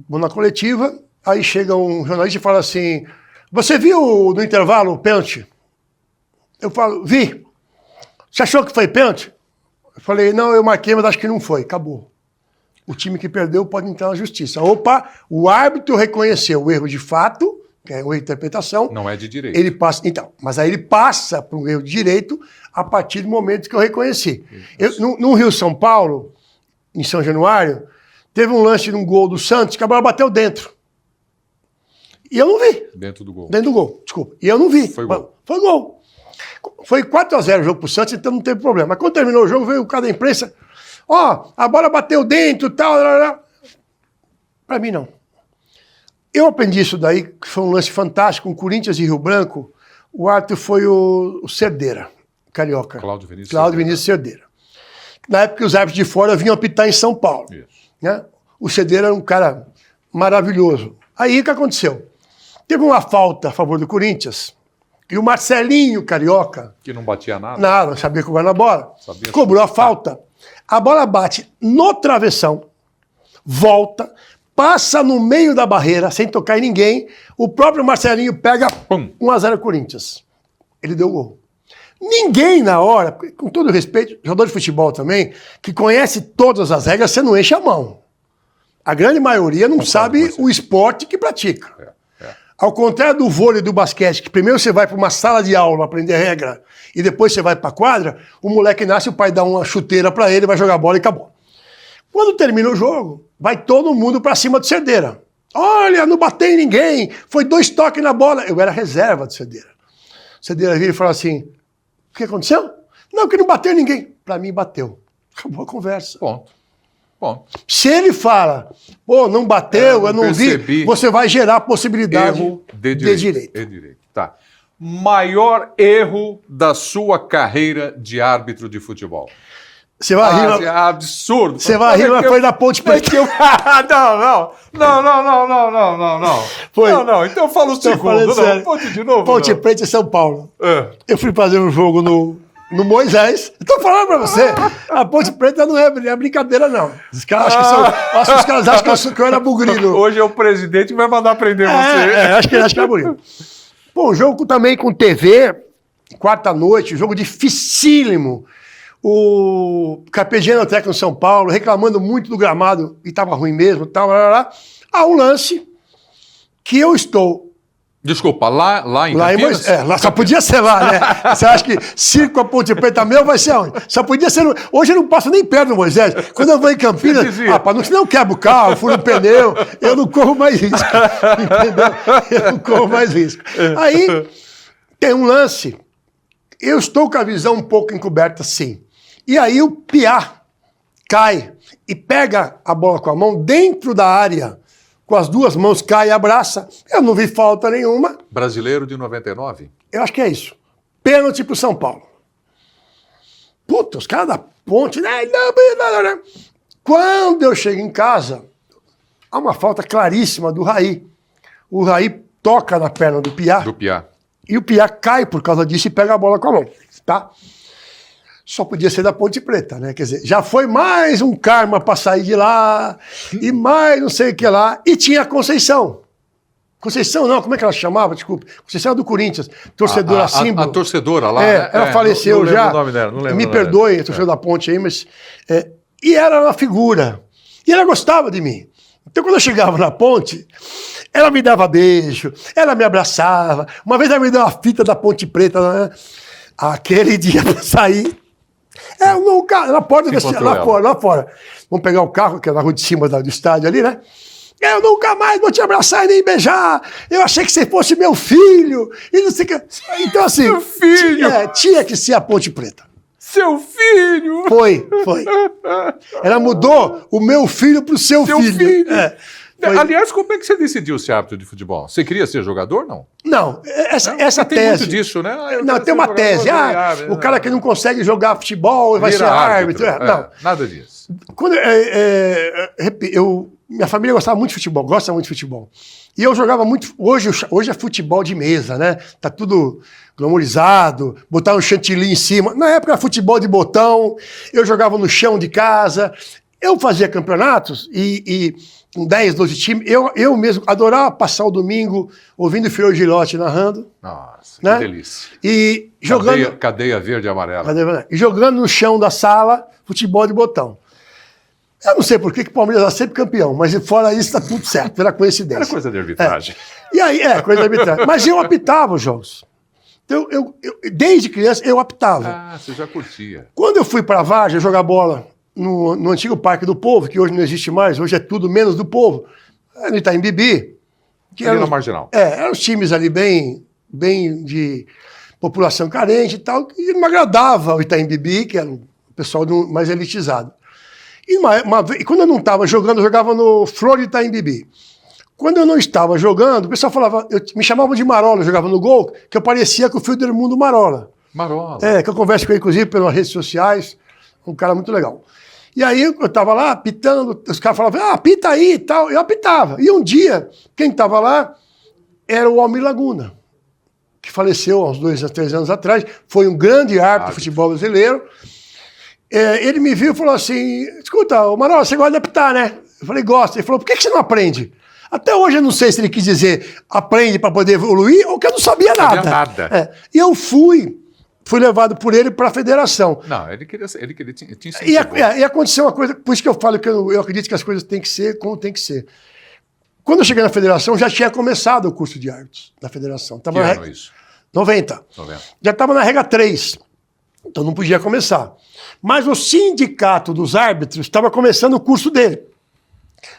Vou na coletiva, aí chega um jornalista e fala assim, você viu no intervalo o pênalti? Eu falo, vi. Você achou que foi pênalti? Eu falei, não, eu marquei, mas acho que não foi, acabou. O time que perdeu pode entrar na justiça. Opa, o árbitro reconheceu o erro de fato, que é o erro de interpretação. Não é de direito. Ele passa, então, mas aí ele passa para um erro de direito a partir do momento que eu reconheci. No Rio-São Paulo, em São Januário, teve um lance de um gol do Santos que a bola bateu dentro. E eu não vi. Dentro do gol. Dentro do gol, desculpa. E eu não vi. Foi gol. Foi gol. Foi 4-0 o jogo pro Santos, então não teve problema. Mas quando terminou o jogo, veio o cara da imprensa... a bola bateu dentro e tal. Para mim, não. Eu aprendi isso daí, que foi um lance fantástico, com Corinthians e Rio Branco. O árbitro foi o Cerdeira, carioca. Cláudio Vinícius Cerdeira. Na época, os árbitros de fora vinham apitar em São Paulo. Isso. Né? O Cerdeira era um cara maravilhoso. Aí, o que aconteceu? Teve uma falta a favor do Corinthians, e o Marcelinho, carioca... Que não batia nada. Nada, não sabia cobrar na bola. Cobrou a falta. A bola bate no travessão, volta, passa no meio da barreira, sem tocar em ninguém. O próprio Marcelinho pega 1-0 Corinthians. Ele deu o gol. Ninguém na hora, com todo respeito, jogador de futebol também, que conhece todas as regras, você não enche a mão. A grande maioria não sabe o esporte que pratica. Ao contrário do vôlei e do basquete, que primeiro você vai para uma sala de aula aprender regra e depois você vai para a quadra, o moleque nasce, o pai dá uma chuteira para ele, vai jogar bola e acabou. Quando termina o jogo, vai todo mundo para cima do Cerdeira. Olha, não bateu em ninguém, foi 2 toques na bola. Eu era reserva do Cerdeira. O Cerdeira vira e fala assim, o que aconteceu? Não, que não bateu em ninguém. Para mim, bateu. Acabou a conversa. Ponto. Se ele fala, não bateu, eu não vi, você vai gerar a possibilidade de direito. Tá. Maior erro da sua carreira de árbitro de futebol? Você vai rir. É absurdo. Você vai rir, mas foi na Ponte Preta. Não. Foi. Não, então eu falo o segundo. Não, Ponte de novo. Ponte Preta em São Paulo. Eu fui fazer um jogo no Moisés. Eu tô falando pra você, a Ponte Preta não é brincadeira, não. Os caras acham que eu era bugrino. Hoje é o presidente que vai mandar prender você. Acho que era bugrino. Pô, jogo também com TV, quarta-noite, jogo dificílimo. O Carpegiani, o técnico de São Paulo, reclamando muito do gramado, e tava ruim mesmo, tal, um lance que eu estou... Desculpa, lá em Campinas? Lá só podia ser lá, né? Você acha que circo a Ponte Preta meu vai ser onde? Só podia ser... Hoje eu não passo nem perto do Moisés. Quando eu vou em Campinas, senão eu quebro o carro, furo o pneu, eu não corro mais risco. Entendeu? Eu não corro mais risco. Aí, tem um lance, eu estou com a visão um pouco encoberta, sim. E aí o Piá cai e pega a bola com a mão dentro da área, com as 2 mãos, cai e abraça. Eu não vi falta nenhuma. Brasileiro de 99? Eu acho que é isso. Pênalti pro São Paulo. Puta, os caras da Ponte... Quando eu chego em casa, há uma falta claríssima do Raí. O Raí toca na perna do Piá. Do Piá. E o Piá cai por causa disso e pega a bola com a mão. Tá? Só podia ser da Ponte Preta, né? Quer dizer, já foi mais um karma para sair de lá, e mais não sei o que lá. E tinha a Conceição. Conceição não, como é que ela chamava? Desculpe. Conceição era do Corinthians, torcedora símbolo. A torcedora lá, ela faleceu não já. Lembro o nome dela, não lembro. Me perdoe, a torcedora da Ponte aí, mas... e ela era uma figura. E ela gostava de mim. Então, quando eu chegava na Ponte, ela me dava beijo, ela me abraçava. Uma vez ela me deu uma fita da Ponte Preta, né? Aquele dia para sair... na porta lá fora. Vamos pegar o carro, que é na rua de cima do estádio ali, né? Eu nunca mais vou te abraçar e nem beijar. Eu achei que você fosse meu filho. E não sei o que. Então, assim. Meu filho! Tinha que ser a Ponte Preta. Seu filho! Foi. Ela mudou o meu filho pro seu filho. Aliás, como é que você decidiu ser árbitro de futebol? Você queria ser jogador, não? Não, essa tem tese... muito disso, né? Não, tem uma tese. O cara que não consegue jogar futebol vai ser árbitro. Não. Nada disso. Quando minha família gostava muito de futebol, gosta muito de futebol. E eu jogava muito... Hoje é futebol de mesa, né? Tá tudo glamorizado, botar um chantilly em cima. Na época era futebol de botão, eu jogava no chão de casa. Eu fazia campeonatos e com 10, 12 times, eu mesmo adorava passar o domingo ouvindo o Fiore Gilotti narrando. Nossa, né? Que delícia. E jogando... Cadeia verde e amarela. E jogando no chão da sala, futebol de botão. Eu não sei por que o Palmeiras era sempre campeão, mas fora isso tá tudo certo, era coincidência. Era coisa de arbitragem. E aí, coisa de arbitragem. Mas eu apitava os jogos. Então, desde criança, eu apitava. Ah, você já curtia. Quando eu fui para a Várzea jogar bola no antigo Parque do Povo, que hoje não existe mais, hoje é tudo menos do Povo, no Itaim Bibi. Era na Marginal. Eram os times ali bem de população carente e tal, e me agradava o Itaim Bibi, que era um pessoal mais elitizado. E quando eu não estava jogando, eu jogava no Flor de Itaim Bibi. Quando eu não estava jogando, o pessoal falava, me chamavam de Marola, eu jogava no gol, que eu parecia com o Fildermundo Marola. Marola. Que eu converso com ele, inclusive, pelas redes sociais, um cara muito legal. E aí eu estava lá, apitando, os caras falavam, apita aí e tal, eu apitava. E um dia, quem estava lá era o Almir Laguna, que faleceu há uns 2 a 3 anos atrás, foi um grande árbitro do futebol brasileiro. Ele me viu e falou assim, escuta, Marola, você gosta de apitar, né? Eu falei, gosto. Ele falou, por que você não aprende? Até hoje eu não sei se ele quis dizer aprende para poder evoluir ou que eu não sabia nada. Não sabia nada. E eu fui levado por ele para a federação. Não, ele queria tinha e aconteceu uma coisa, por isso que eu falo que eu acredito que as coisas têm que ser como tem que ser. Quando eu cheguei na federação, já tinha começado o curso de árbitros na federação. Que ano isso? 90. Já estava na regra 3, então não podia começar. Mas o sindicato dos árbitros estava começando o curso dele.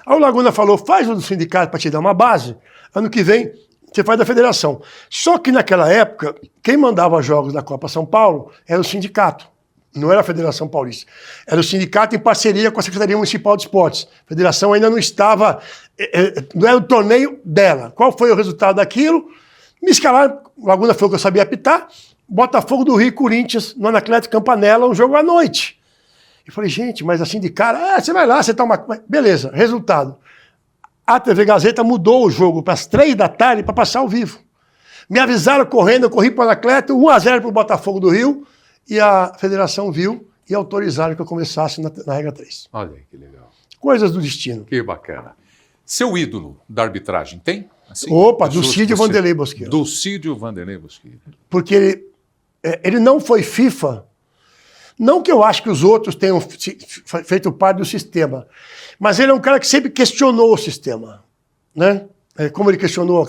Aí o Laguna falou, faz o do sindicato para te dar uma base, ano que vem você faz da federação. Só que naquela época, quem mandava jogos da Copa São Paulo era o sindicato, não era a Federação Paulista. Era o sindicato em parceria com a Secretaria Municipal de Esportes. A federação ainda não estava, não era o torneio dela. Qual foi o resultado daquilo? Me escalaram, o Laguna falou que eu sabia apitar, Botafogo do Rio e Corinthians, no Anacleto Campanella, um jogo à noite. Eu falei, gente, mas assim de cara, você vai lá, você toma... Beleza, resultado. A TV Gazeta mudou o jogo para as 3 da tarde para passar ao vivo. Me avisaram correndo, eu corri para o Anacleto, 1-0 para o Botafogo do Rio, e a federação viu e autorizaram que eu começasse na regra 3. Olha aí, que legal. Coisas do destino. Que bacana. Seu ídolo da arbitragem tem? Assim, opa, Dulcídio Vanderlei Bosqueira. Dulcídio Vanderlei Bosqueira. Porque ele não foi FIFA, não que eu acho que os outros tenham feito parte do sistema, mas ele é um cara que sempre questionou o sistema, né? Como ele questionou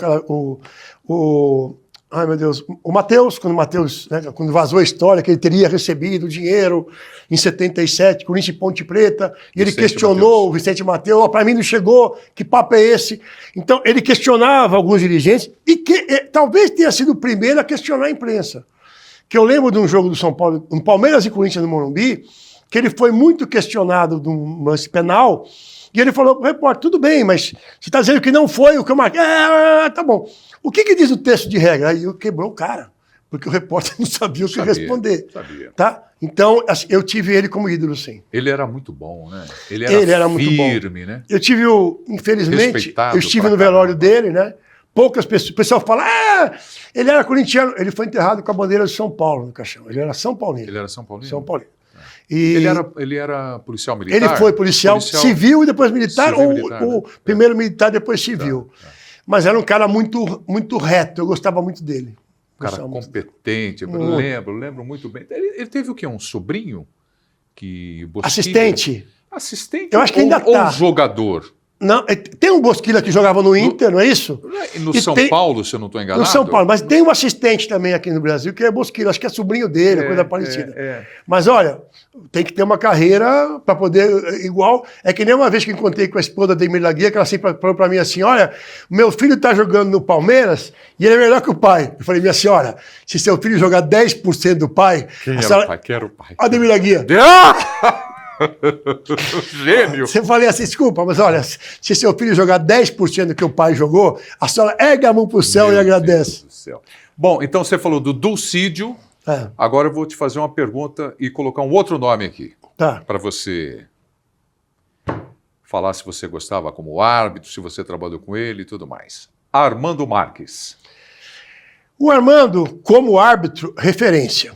ai meu Deus, o Matheus, quando vazou a história que ele teria recebido dinheiro em 77, Corinthians e Ponte Preta, e ele questionou o Vicente Matheus, para mim não chegou, que papo é esse? Então ele questionava alguns dirigentes e talvez tenha sido o primeiro a questionar a imprensa. Que eu lembro de um jogo do São Paulo, um Palmeiras e Corinthians no Morumbi, que ele foi muito questionado de um lance penal, e ele falou, repórter, tudo bem, mas você está dizendo que não foi o que eu marquei. Tá bom. O que diz o texto de regra? Aí eu quebrou o cara, porque o repórter não sabia o que responder. Sabia. Tá? Então, assim, eu tive ele como ídolo, sim. Ele era muito bom, né? Ele era muito firme, bom. Né? Eu tive infelizmente, eu estive no velório dele, né? Poucas pessoas, o pessoal fala, Ele era corintiano, ele foi enterrado com a bandeira de São Paulo no caixão. Ele era São Paulino. Ele era São Paulino? São Paulino. E ele era policial militar? Ele foi policial civil e depois militar, ou primeiro militar, depois civil. Mas era um cara muito, muito reto, eu gostava muito dele. Um cara competente, eu lembro muito bem. Ele teve o quê? Um sobrinho? Assistente. Assistente eu acho que ainda ou jogador? Não, tem um Bosquilha que jogava no Inter, não é isso? No São Paulo, se eu não estou enganado? No São Paulo, mas tem um assistente também aqui no Brasil, que é Bosquilha, acho que é sobrinho dele, coisa parecida. Mas olha, tem que ter uma carreira para poder, igual, é que nem uma vez que encontrei com a esposa da Emília Guia, que ela sempre falou para mim assim, olha, meu filho está jogando no Palmeiras e ele é melhor que o pai. Eu falei, minha senhora, se seu filho jogar 10% do pai... Quem era o pai? Quem era o pai? A da Emília Guia. Gênio! Você falei assim, desculpa, mas olha, se seu filho jogar 10% do que o pai jogou, a senhora erga a mão pro céu e agradece. Deus do céu. Bom, então você falou do Dulcídio, agora eu vou te fazer uma pergunta e colocar um outro nome aqui. Tá. Para você falar se você gostava como árbitro, se você trabalhou com ele e tudo mais. Armando Marques. O Armando, como árbitro, referência.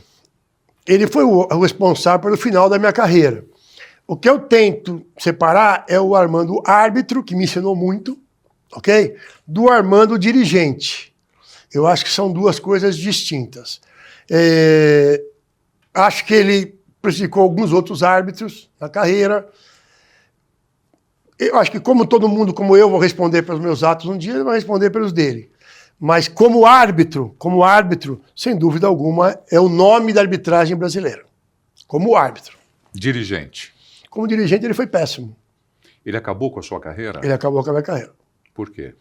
Ele foi o responsável pelo final da minha carreira. O que eu tento separar é o Armando árbitro, que me ensinou muito, ok? Do Armando dirigente. Eu acho que são duas coisas distintas. Acho que ele prejudicou alguns outros árbitros na carreira. Eu acho que como todo mundo, como eu, vou responder pelos meus atos um dia, ele vai responder pelos dele. Mas como árbitro, sem dúvida alguma, é o nome da arbitragem brasileira. Como árbitro. Dirigente. Como dirigente, ele foi péssimo. Ele acabou com a sua carreira? Ele acabou com a minha carreira. Por quê?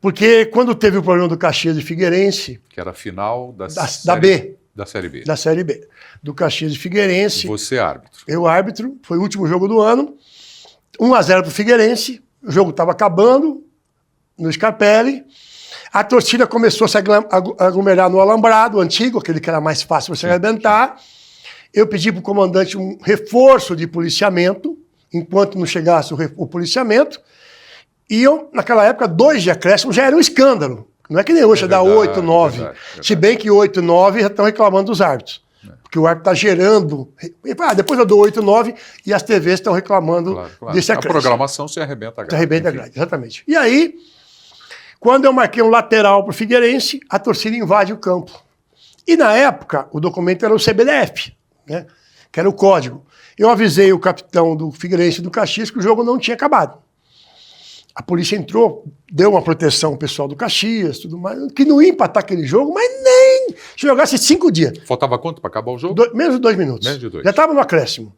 Porque quando teve o problema do Caxias e Figueirense... Que era a final da B. Da Série B. Da Série B. Do Caxias e Figueirense. Você árbitro. Eu árbitro. Foi o último jogo do ano. 1-0 para o Figueirense. O jogo estava acabando no Scarpelli. A torcida começou a se aglomerar no alambrado antigo, aquele que era mais fácil para se arrebentar. Eu pedi para o comandante um reforço de policiamento, enquanto não chegasse o policiamento. E eu, naquela época, 2 de acréscimo já era um escândalo. Não é que nem hoje, já dá 8, 9. Verdade. Se bem que 8, 9 já estão reclamando dos árbitros. Porque o árbitro está gerando... depois eu dou 8, 9 e as TVs estão reclamando desse acréscimo. A programação se arrebenta a grade. Se arrebenta a grade, exatamente. E aí, quando eu marquei um lateral para o Figueirense, a torcida invade o campo. E na época, o documento era o CBDF. Né, que era o código. Eu avisei o capitão do Figueirense e do Caxias que o jogo não tinha acabado. A polícia entrou, deu uma proteção ao pessoal do Caxias, tudo mais, que não ia empatar aquele jogo, mas nem se jogasse 5 dias. Faltava quanto para acabar o jogo? Menos de 2 minutos. Menos de 2. Já estava no acréscimo.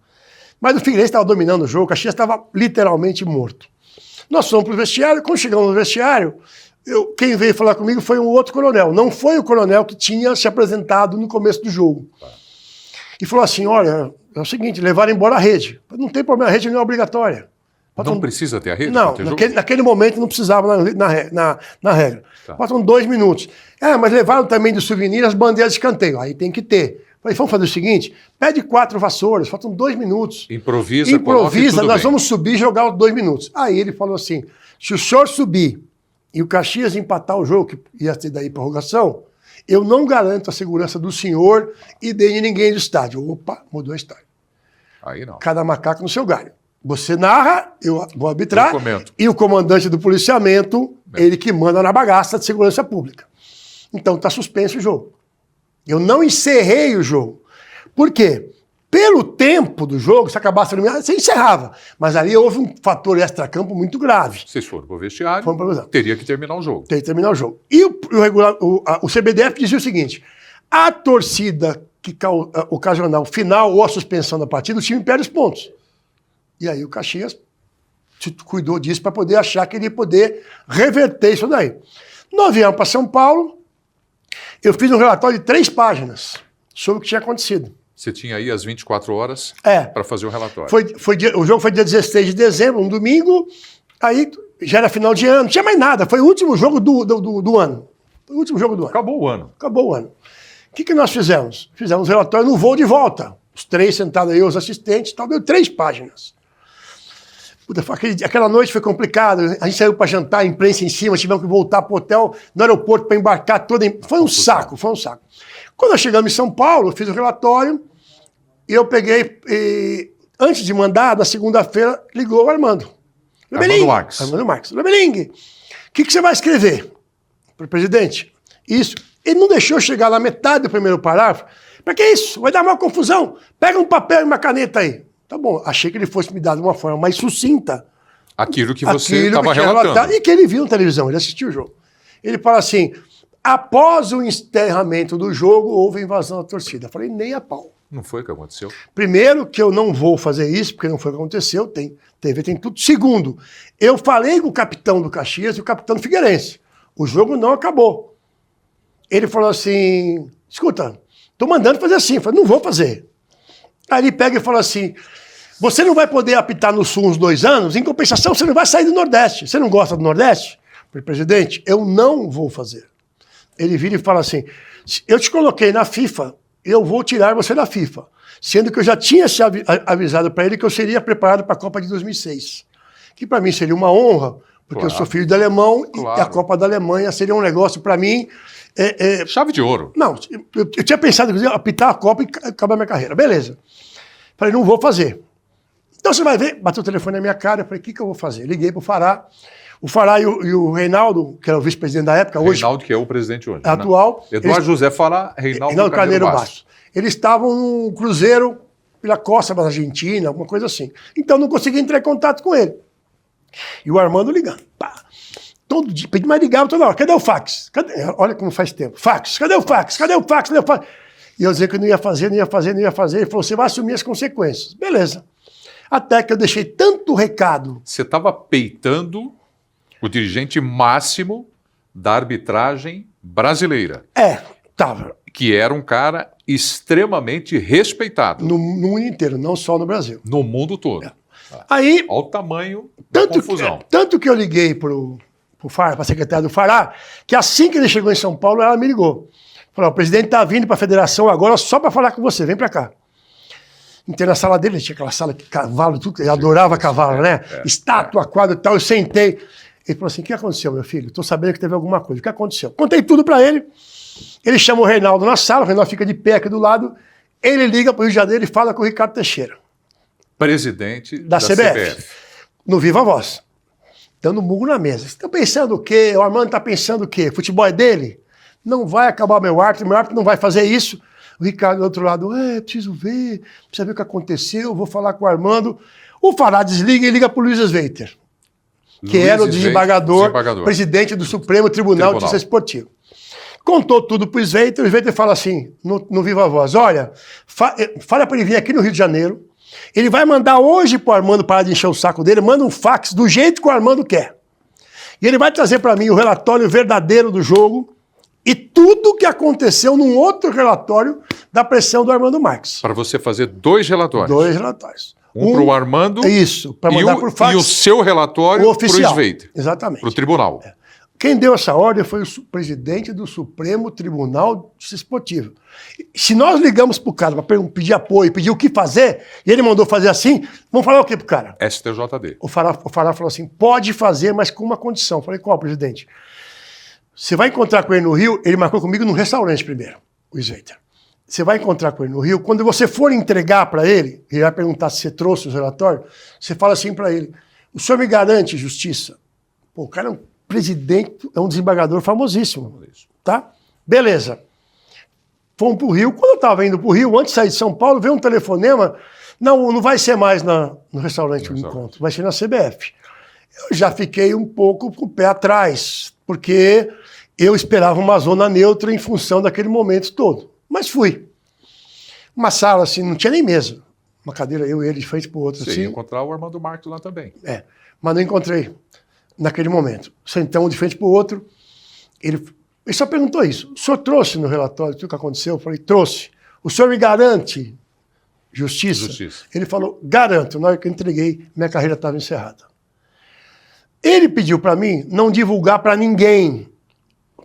Mas o Figueirense estava dominando o jogo, o Caxias estava literalmente morto. Nós fomos para o vestiário, quando chegamos no vestiário, quem veio falar comigo foi um outro coronel. Não foi o coronel que tinha se apresentado no começo do jogo. E falou assim, olha, é o seguinte, levaram embora a rede. Não tem problema, a rede não é obrigatória. Não precisa ter a rede? Não, naquele momento não precisava na regra. Faltam 2 minutos. Mas levaram também de souvenir as bandeiras de escanteio. Aí tem que ter. Falei, vamos fazer o seguinte, pede 4 vassouras, faltam 2 minutos. Improvisa, nós vamos subir e jogar os 2 minutos. Aí ele falou assim, se o senhor subir e o Caxias empatar o jogo, que ia ter daí prorrogação, eu não garanto a segurança do senhor e de ninguém do estádio. Opa, mudou o estádio. Aí não. Cada macaco no seu galho. Você narra, eu vou arbitrar, e o comandante do policiamento, ele que manda na bagaça de segurança pública. Então está suspenso o jogo. Eu não encerrei o jogo. Por quê? Pelo tempo do jogo, se acabasse eliminado, você encerrava. Mas ali houve um fator extracampo muito grave. Vocês foram para o vestiário, teria que terminar o jogo. Teria que terminar o jogo. E o CBDF dizia o seguinte, a torcida que ocasionar o final ou a suspensão da partida, o time perde os pontos. E aí o Caxias cuidou disso para poder achar que ele ia poder reverter isso daí. Nós viemos para São Paulo, eu fiz um relatório de 3 páginas sobre o que tinha acontecido. Você tinha aí as 24 horas para fazer o relatório. O jogo foi dia 16 de dezembro, um domingo, aí já era final de ano, não tinha mais nada, foi o último jogo do ano. Foi o último jogo do ano. Acabou o ano. Acabou o ano. O que nós fizemos? Fizemos um relatório no voo de volta. Os 3 sentados aí, os assistentes, tal, deu 3 páginas. Puta, aquela noite foi complicada. A gente saiu para jantar, a imprensa em cima, tivemos que voltar para o hotel, no aeroporto, para embarcar toda. Foi um saco, foi um saco. Quando nós chegamos em São Paulo, eu fiz o relatório e eu peguei. Antes de mandar, na segunda-feira, ligou o Armando. Armando Marques. Armando Marques. Lebeling, o que você vai escrever? Para o presidente? Isso. Ele não deixou chegar na metade do primeiro parágrafo. Para que isso? Vai dar uma confusão. Pega um papel e uma caneta aí. Tá bom, achei que ele fosse me dar de uma forma mais sucinta. Aquilo que você estava relatando. E que ele viu na televisão, ele assistiu o jogo. Ele fala assim, após o encerramento do jogo, houve invasão da torcida. Eu falei, nem a pau. Não foi o que aconteceu? Primeiro, que eu não vou fazer isso, porque não foi o que aconteceu, tem TV, tem tudo. Segundo, eu falei com o capitão do Caxias e o capitão do Figueirense. O jogo não acabou. Ele falou assim, escuta, tô mandando fazer assim. Eu falei, não vou fazer. Aí ele pega e fala assim, você não vai poder apitar no Sul uns 2 anos, em compensação você não vai sair do Nordeste. Você não gosta do Nordeste? Eu falei, presidente, eu não vou fazer. Ele vira e fala assim, eu te coloquei na FIFA, eu vou tirar você da FIFA. Sendo que eu já tinha se avisado para ele que eu seria preparado para a Copa de 2006. Que para mim seria uma honra, porque eu sou filho de alemão e a Copa da Alemanha seria um negócio para mim... chave de ouro. Não, eu tinha pensado em apitar a Copa e acabar minha carreira. Beleza. Falei, não vou fazer. Então você vai ver, bateu o telefone na minha cara, eu falei, o que eu vou fazer? Liguei pro Fará. O Fará e o Reinaldo, que era o vice-presidente da época, hoje... Reinaldo, que é o presidente hoje. Atual. Né? Eduardo José Fará, Reinaldo Carneiro Bastos. Eles estavam num cruzeiro pela costa da Argentina, alguma coisa assim. Então não consegui entrar em contato com ele. E o Armando ligando. Pá. Todo dia, mas ligava toda hora. Cadê o fax? Olha como faz tempo. Fax. Cadê o fax? Cadê o fax? Cadê o fax? E eu dizia que eu não ia fazer, não ia fazer, não ia fazer. Ele falou, você vai assumir as consequências. Beleza. Até que eu deixei tanto recado. Você estava peitando o dirigente máximo da arbitragem brasileira. Tava. Que era um cara extremamente respeitado. No mundo inteiro, não só no Brasil. No mundo todo. Aí, olha o tamanho da confusão. Tanto que eu liguei pro Fará, para a secretária do Fará, que assim que ele chegou em São Paulo, ela me ligou. Falou, o presidente está vindo para a federação agora só para falar com você, vem para cá. Entrei na sala dele, tinha aquela sala de cavalo, tudo, ele adorava cavalo, né? Estátua, quadro e tal, eu sentei. Ele falou assim, o que aconteceu, meu filho? Estou sabendo que teve alguma coisa. O que aconteceu? Contei tudo para ele. Ele chama o Reinaldo na sala, o Reinaldo fica de pé aqui do lado. Ele liga para o Rio de Janeiro e fala com o Ricardo Teixeira. Presidente da CBF. No Viva Voz. Dando murro na mesa. Você está pensando o quê? O Armando está pensando o quê? Futebol é dele? Não vai acabar meu árbitro não vai fazer isso. O Ricardo do outro lado, preciso ver, precisa ver o que aconteceu, vou falar com o Armando. O Fará desliga e liga para o Luiz Sveiter, que era o desembargador, presidente do Supremo Tribunal de Justiça Esportiva. Contou tudo para o Sveiter, o Sveiter fala assim, no Viva Voz, olha, fala para ele vir aqui no Rio de Janeiro, ele vai mandar hoje para o Armando parar de encher o saco dele, manda um fax do jeito que o Armando quer. E ele vai trazer para mim o relatório verdadeiro do jogo e tudo que aconteceu num outro relatório da pressão do Armando Marques. Para você fazer 2 relatórios. 2 relatórios. Um para o Armando isso, para mandar por fax. E o seu relatório para o Sveiter. Exatamente. Para o tribunal. Quem deu essa ordem foi o presidente do Supremo Tribunal de Justiça Esportiva. Se nós ligamos para o cara para pedir apoio, pedir o que fazer, e ele mandou fazer assim, vamos falar o que para o cara? STJD. O Fará falou assim, pode fazer, mas com uma condição. Eu falei, qual, presidente? Você vai encontrar com ele no Rio, ele marcou comigo num restaurante primeiro, o Sveiter. Você vai encontrar com ele no Rio, quando você for entregar para ele, ele vai perguntar se você trouxe os relatórios, você fala assim para ele, o senhor me garante justiça? Pô, o cara é um presidente, é um desembargador famosíssimo, tá? Beleza. Fomos para o Rio, quando eu estava indo para o Rio, antes de sair de São Paulo, veio um telefonema, não vai ser mais no restaurante o encontro, vai ser na CBF. Eu já fiquei um pouco com o pé atrás, porque eu esperava uma zona neutra em função daquele momento todo. Mas fui. Uma sala assim, não tinha nem mesa. Uma cadeira, eu e ele, de frente para o outro. Você ia encontrar o Armando Marques lá também. Mas não encontrei naquele momento. Sentamos de frente para o outro. Ele só perguntou isso. O senhor trouxe no relatório tudo o que aconteceu? Eu falei, trouxe. O senhor me garante justiça? Ele falou, garanto. Na hora que eu entreguei, minha carreira estava encerrada. Ele pediu para mim não divulgar para ninguém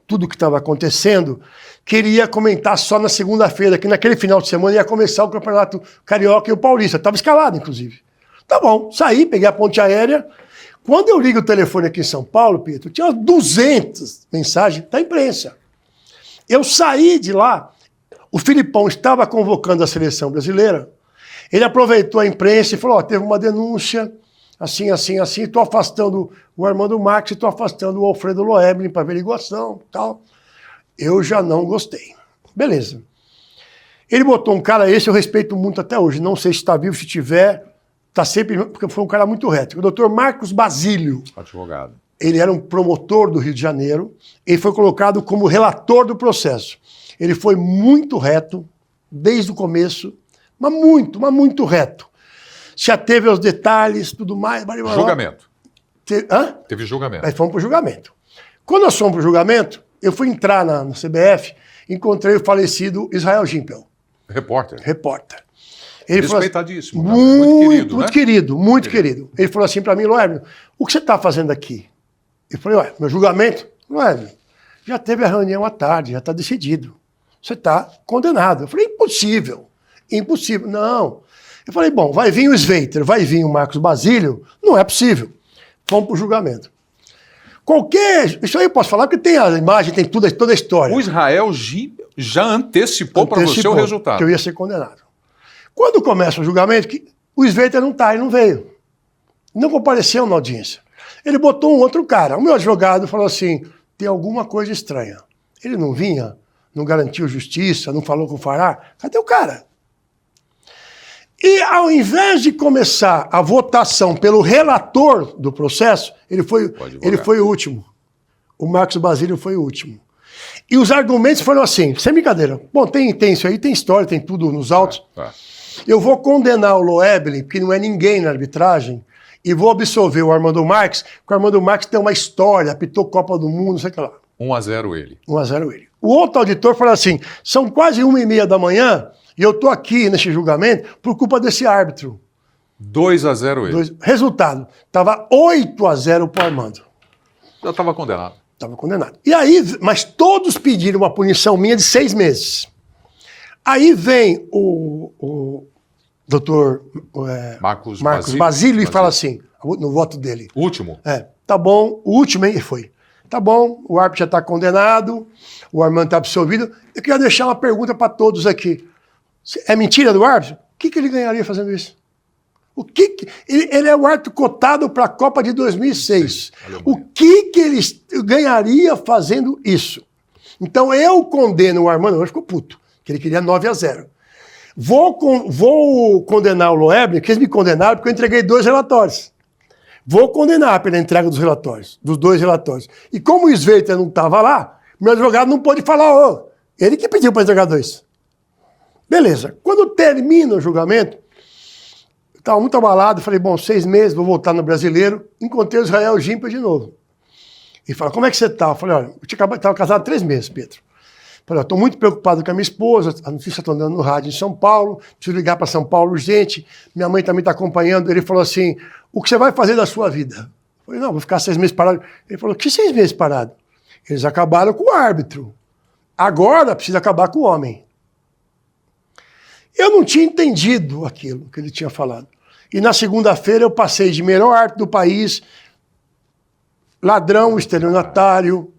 tudo o que estava acontecendo, queria comentar só na segunda-feira, que naquele final de semana ia começar o Campeonato Carioca e o Paulista. Estava escalado, inclusive. Tá bom, saí, peguei a ponte aérea. Quando eu ligo o telefone aqui em São Paulo, Pedro, tinha umas 200 mensagens da imprensa. Eu saí de lá, o Filipão estava convocando a seleção brasileira, ele aproveitou a imprensa e falou, teve uma denúncia, assim, estou afastando o Armando Marques, estou afastando o Alfredo Loebling para averiguação, tal. Eu já não gostei. Beleza. Ele botou um cara, esse eu respeito muito até hoje, não sei se está vivo, se tiver, está sempre, porque foi um cara muito reto. O doutor Marcos Basílio. Advogado. Ele era um promotor do Rio de Janeiro, ele foi colocado como relator do processo. Ele foi muito reto, desde o começo, mas muito reto. Se ateve aos detalhes, tudo mais. Julgamento. Hã? Teve julgamento. Aí fomos para o julgamento. Quando nós fomos para o julgamento, eu fui entrar na CBF, encontrei o falecido Israel Gimpel. Repórter. Ele respeitadíssimo. Falou assim, muito querido. Ele falou assim para mim, Loebling, o que você está fazendo aqui? Eu falei, meu julgamento? Loebling, já teve a reunião à tarde, já está decidido. Você está condenado. Eu falei, impossível. Não. Eu falei, bom, vai vir o Sveiter, vai vir o Marcos Basílio, não é possível. Vamos para o julgamento. Isso aí eu posso falar, porque tem a imagem, tem toda a história. O Israel já antecipou para você o resultado. Que eu ia ser condenado. Quando começa o julgamento, o Sveiter não está, ele não veio. Não compareceu na audiência. Ele botou um outro cara. O meu advogado falou assim, tem alguma coisa estranha. Ele não vinha, não garantiu justiça, não falou com o Fará. Cadê o cara? E ao invés de começar a votação pelo relator do processo, ele foi o último. O Marcos Basílio foi o último. E os argumentos foram assim, sem brincadeira. Bom, tem isso aí, tem história, tem tudo nos autos. Eu vou condenar o Loebling, porque não é ninguém na arbitragem, e vou absolver o Armando Marques, porque o Armando Marques tem uma história, apitou Copa do Mundo, não sei o que lá. 1-0 ele. 1-0 ele. O outro auditor falou assim, são quase 1h30 da manhã, e eu estou aqui nesse julgamento por culpa desse árbitro. 2-0 ele. Resultado, estava 8-0 para o Armando. Já estava condenado. Estava condenado. E aí, mas todos pediram uma punição minha de 6 meses. Aí vem o doutor Marcos Basílio e fala assim, no voto dele. O último? Tá bom, o último, hein? Foi. Tá bom, o árbitro já está condenado, o Armando está absolvido. Eu queria deixar uma pergunta para todos aqui. É mentira do árbitro? O que ele ganharia fazendo isso? Ele é o árbitro cotado para a Copa de 2006. O que ele ganharia fazendo isso? Então eu condeno o Armando, hoje ficou puto, que ele queria 9-0. Vou condenar o Loebling, que eles me condenaram porque eu entreguei 2 relatórios. Vou condenar pela entrega dos relatórios, dos 2 relatórios. E como o Sveiter não estava lá, meu advogado não pôde falar, ele que pediu para entregar 2. Beleza. Quando termina o julgamento, estava muito abalado, falei, bom, 6 meses, vou voltar no Brasileiro. Encontrei o Israel Gimpel de novo. Ele falou, como é que você está? Eu falei, olha, eu estava casado há 3 meses, Pedro. Eu falei, estou muito preocupado com a minha esposa, a notícia está andando no rádio em São Paulo, preciso ligar para São Paulo urgente, minha mãe também está acompanhando. Ele falou assim, o que você vai fazer da sua vida? Eu falei, não, vou ficar 6 meses parado. Ele falou, que 6 meses parado? Eles acabaram com o árbitro. Agora precisa acabar com o homem. Eu não tinha entendido aquilo que ele tinha falado. E na segunda-feira eu passei de melhor árbitro do país, ladrão, estelionatário,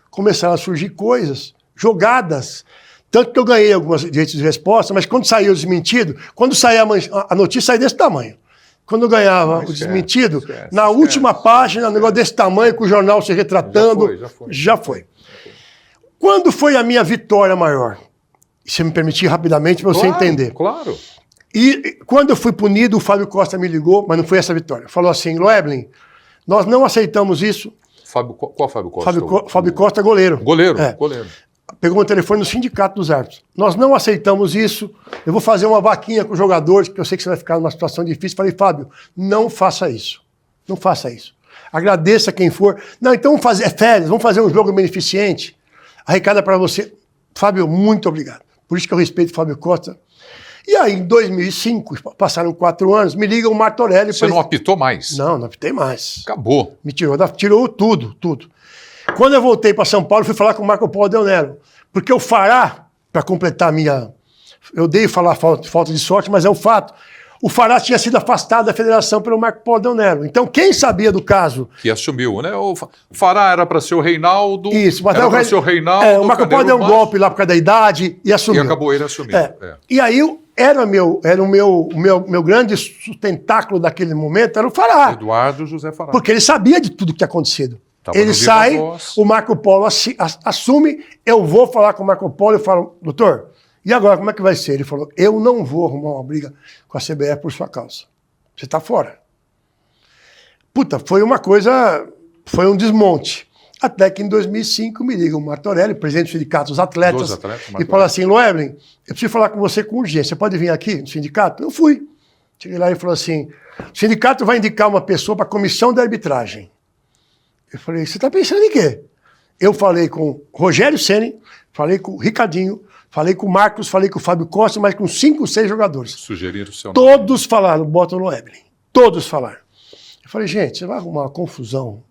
começaram a surgir coisas, jogadas. Tanto que eu ganhei algumas direitos de resposta, mas quando saiu o desmentido, quando saía a notícia saía desse tamanho. Quando eu ganhava o desmentido, na última página, um negócio desse tamanho, com o jornal se retratando, já foi. Quando foi a minha vitória maior? Se me permitir rapidamente para você entender. Claro. E quando eu fui punido, o Fábio Costa me ligou, mas não foi essa vitória. Falou assim, Loebling, nós não aceitamos isso. Qual Fábio Costa? Fábio Costa, goleiro. Goleiro. Pegou meu telefone no sindicato dos árbitros. Nós não aceitamos isso. Eu vou fazer uma vaquinha com os jogadores, porque eu sei que você vai ficar numa situação difícil. Falei, Fábio, não faça isso. Não faça isso. Agradeça quem for. Não, então vamos fazer férias, vamos fazer um jogo beneficente. Arrecada para você. Fábio, muito obrigado. Por isso que eu respeito o Fábio Costa. E aí, em 2005, passaram 4 anos, me liga o Martorelli. Você não apitou mais? Não apitei mais. Acabou. Me tirou tudo. Quando eu voltei para São Paulo, fui falar com o Marco Polo Del Nero. Porque o Fará, para completar a minha... Eu odeio falar falta de sorte, mas é o fato. o Fará tinha sido afastado da federação pelo Marco Polo Del Nero. Então, quem sabia do caso... Que assumiu, né? O Fará era para ser o Reinaldo. Isso, mas era para ser o Reinaldo. O Marco Polo deu um golpe lá por causa da idade e assumiu. E acabou ele assumindo. E aí, era o meu grande sustentáculo daquele momento, era o Fará. Eduardo José Fará. Porque ele sabia de tudo que tinha acontecido. Tava ele sai, o Marco Polo assume, eu vou falar com o Marco Polo e falo, doutor, e agora como é que vai ser? Ele falou, eu não vou arrumar uma briga com a CBF por sua causa. Você está fora. Puta, foi um desmonte. Até que em 2005 me liga o Martorelli, presidente do Sindicato dos Atletas, e fala assim, Loeblin, eu preciso falar com você com urgência, você pode vir aqui no sindicato? Eu fui. Cheguei lá e falou assim, o sindicato vai indicar uma pessoa para a comissão de arbitragem. Eu falei, você está pensando em quê? Eu falei com o Rogério Ceni, falei com o Ricardinho, falei com o Marcos, falei com o Fábio Costa, mas com 5, 6 jogadores. Sugeriram o seu nome. Todos falaram, bota o Loeblin. Todos falaram. Eu falei, gente, você vai arrumar uma confusão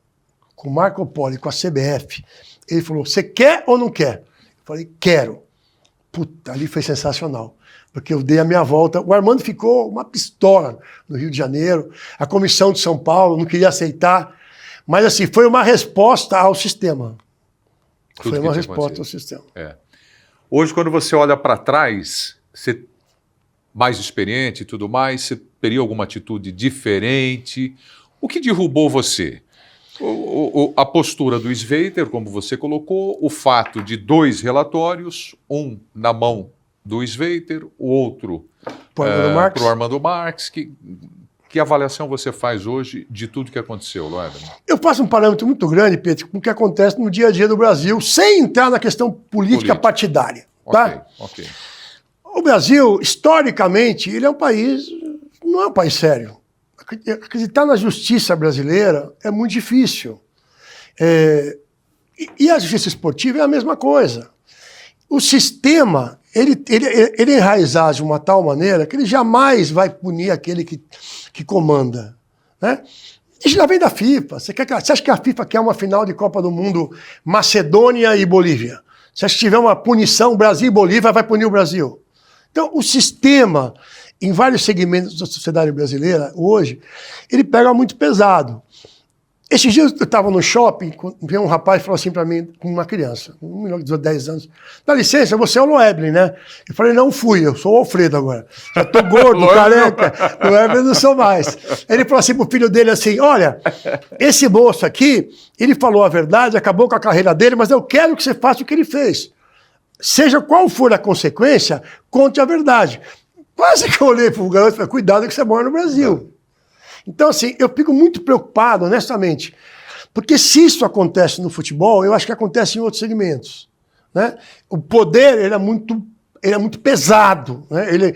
com o Marco Polo e com a CBF. Ele falou, você quer ou não quer? Eu falei, quero. Puta, ali foi sensacional. Porque eu dei a minha volta. O Armando ficou uma pistola no Rio de Janeiro. A comissão de São Paulo não queria aceitar. Mas assim, foi uma resposta ao sistema. Foi uma resposta ao sistema. Hoje, quando você olha para trás, você mais experiente e tudo mais, você teria alguma atitude diferente? O que derrubou você? A postura do Sveiter, como você colocou, o fato de 2 relatórios, um na mão do Sveiter, o outro para o Armando Marques. Que avaliação você faz hoje de tudo que aconteceu, Loeblin? Eu faço um parâmetro muito grande, Pedro, com o que acontece no dia a dia do Brasil, sem entrar na questão política partidária. Tá? Ok. O Brasil, historicamente, ele é um país, não é um país sério. Acreditar na justiça brasileira é muito difícil. E a justiça esportiva é a mesma coisa. O sistema, ele é enraizado de uma tal maneira que ele jamais vai punir aquele que comanda. Né? Isso já vem da FIFA. Você acha que a FIFA quer uma final de Copa do Mundo Macedônia e Bolívia? Você acha que tiver uma punição Brasil e Bolívia, vai punir o Brasil? Então, o sistema, em vários segmentos da sociedade brasileira, hoje, ele pega muito pesado. Esses dias eu estava no shopping, veio um rapaz e falou assim para mim, com uma criança, um menino de 10 anos, dá licença, você é o Loeblin, né? Eu falei, não fui, eu sou o Alfredo agora. Já tô gordo, careca, Loeblin não sou mais. Ele falou assim pro filho dele assim, olha, esse moço aqui, ele falou a verdade, acabou com a carreira dele, mas eu quero que você faça o que ele fez. Seja qual for a consequência, conte a verdade. Quase que eu olhei pro garoto e falei, cuidado que você mora no Brasil. Então, assim, eu fico muito preocupado, honestamente, porque se isso acontece no futebol, eu acho que acontece em outros segmentos. Né? O poder, ele é muito pesado. Né?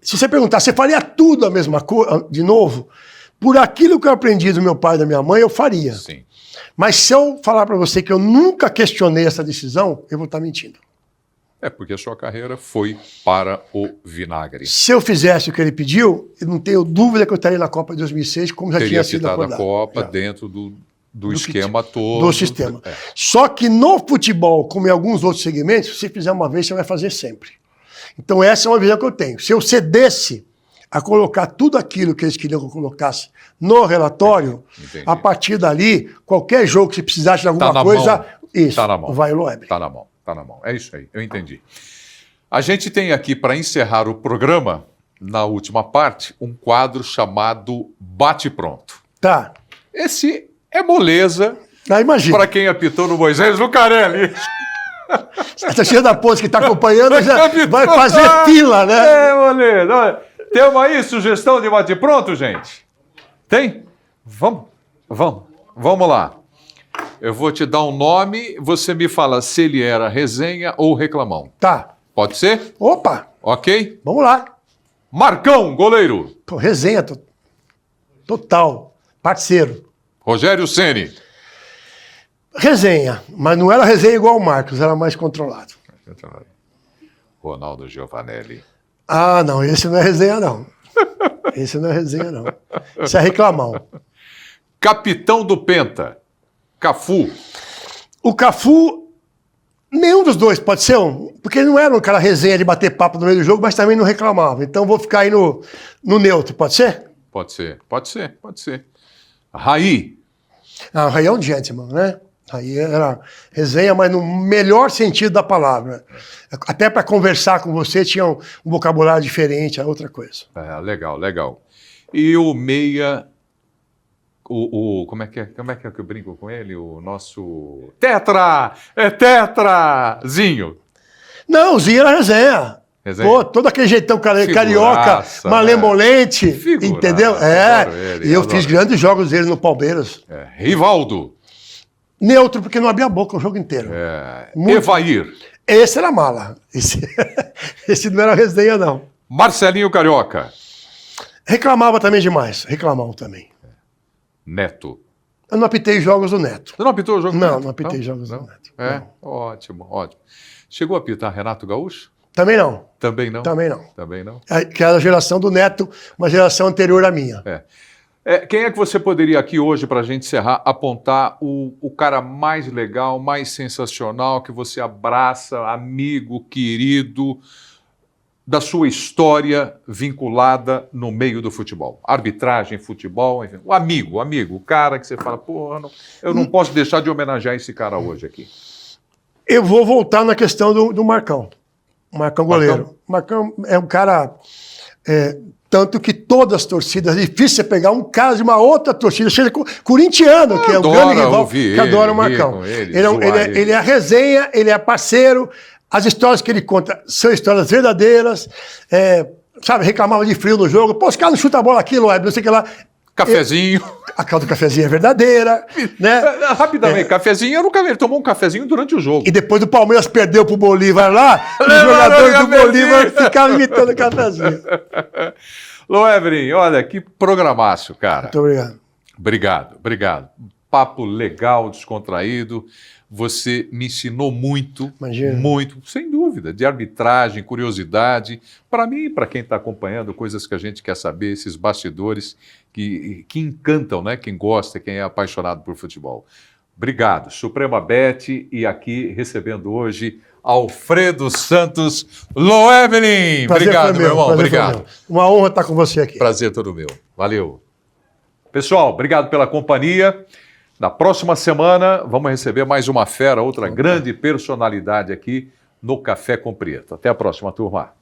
Se você perguntar, você faria tudo a mesma coisa, de novo? Por aquilo que eu aprendi do meu pai e da minha mãe, eu faria. Sim. Mas se eu falar para você que eu nunca questionei essa decisão, eu vou estar mentindo. Porque a sua carreira foi para o vinagre. Se eu fizesse o que ele pediu, eu não tenho dúvida que eu estaria na Copa de 2006, como já tinha sido acordado. A Copa dentro do esquema todo. Do sistema. Só que no futebol, como em alguns outros segmentos, se você fizer uma vez, você vai fazer sempre. Então essa é uma visão que eu tenho. Se eu cedesse a colocar tudo aquilo que eles queriam que eu colocasse no relatório, a partir dali, qualquer jogo que você precisasse de alguma coisa, isso, vai o Loeblin. Está na mão. Está na mão. É isso aí, eu entendi. A gente tem aqui, para encerrar o programa, na última parte, um quadro chamado Bate Pronto. Tá. Esse é moleza imagina. Para quem apitou no Moisés Lucarelli. Essa tia da Ponte que está acompanhando já vai fazer fila, né? Moleza. Temos aí sugestão de Bate Pronto, gente? Tem? Vamos lá. Eu vou te dar um nome, você me fala se ele era resenha ou reclamão. Tá. Pode ser? Opa! Ok? Vamos lá. Marcão, goleiro. Pô, resenha total. Parceiro. Rogério Ceni. Resenha, mas não era resenha igual o Marcos, era mais controlado. Ronaldo Giovanelli. Ah, não, esse não é resenha, não. Esse não é resenha, não. Isso é reclamão. Capitão do Penta. Cafu. O Cafu Nenhum dos dois, pode ser um? Porque ele não era um cara resenha de bater papo no meio do jogo, mas também não reclamava. Então vou ficar aí no neutro, pode ser? Pode ser, pode ser, pode ser. Raí. Ah, o Raí é um gentleman, né? Raí era resenha, mas no melhor sentido da palavra. Até para conversar com você tinha um vocabulário diferente, é outra coisa. Legal, legal. E o meia... como é que eu brinco com ele? O nosso... Tetra! É Tetrazinho! Não, o Zinho era resenha. Pô, todo aquele jeitão carioca, malemolente, entendeu? E eu fiz grandes jogos dele no Palmeiras. Rivaldo. Neutro, porque não abria a boca o jogo inteiro. Evair. Esse era mala. Esse não era resenha, não. Marcelinho Carioca. Reclamava também demais. Reclamava também. Neto. Eu não apitei jogos do Neto. Você não apitou o jogo do Neto? Não apitei jogos do Neto. Ótimo, ótimo. Chegou a apitar Renato Gaúcho? Também não. Também não? Também não. Também não? Que era a geração do Neto, uma geração anterior à minha. Quem é que você poderia aqui hoje, para a gente encerrar, apontar o cara mais legal, mais sensacional, que você abraça, amigo, querido, da sua história vinculada no meio do futebol? Arbitragem, futebol, enfim. O amigo, o cara que você fala, pô, eu não posso deixar de homenagear esse cara hoje aqui. Eu vou voltar na questão do Marcão. Marcão goleiro. Marcão é um cara... tanto que todas as torcidas, é difícil você pegar um cara de uma outra torcida, seja corintiano, que é o grande rival, que adora o Marcão. Ele é resenha, ele é parceiro, as histórias que ele conta são histórias verdadeiras, sabe, reclamava de frio no jogo, pô, os caras não chutam a bola aqui, Loeb, não sei o que lá. Cafezinho. A calda do cafezinho é verdadeira, né? Rapidamente, cafezinho, ele tomou um cafezinho durante o jogo. E depois do Palmeiras perdeu pro Bolívar lá, os jogadores do Bolívar ficavam imitando o cafezinho. Loebrin, olha, que programaço, cara. Muito obrigado. Obrigado. Papo legal, descontraído. Você me ensinou muito, muito, sem dúvida, de arbitragem, curiosidade. Para mim e para quem está acompanhando, coisas que a gente quer saber, esses bastidores que encantam, né? Quem gosta, quem é apaixonado por futebol. Obrigado. Suprema Bet e aqui recebendo hoje Alfredo Santos Loebrin. Obrigado, meu irmão. Obrigado. Uma honra estar com você aqui. Prazer todo meu. Valeu. Pessoal, obrigado pela companhia. Na próxima semana, vamos receber mais uma fera, outra grande personalidade aqui no Café com Prieto. Até a próxima, turma.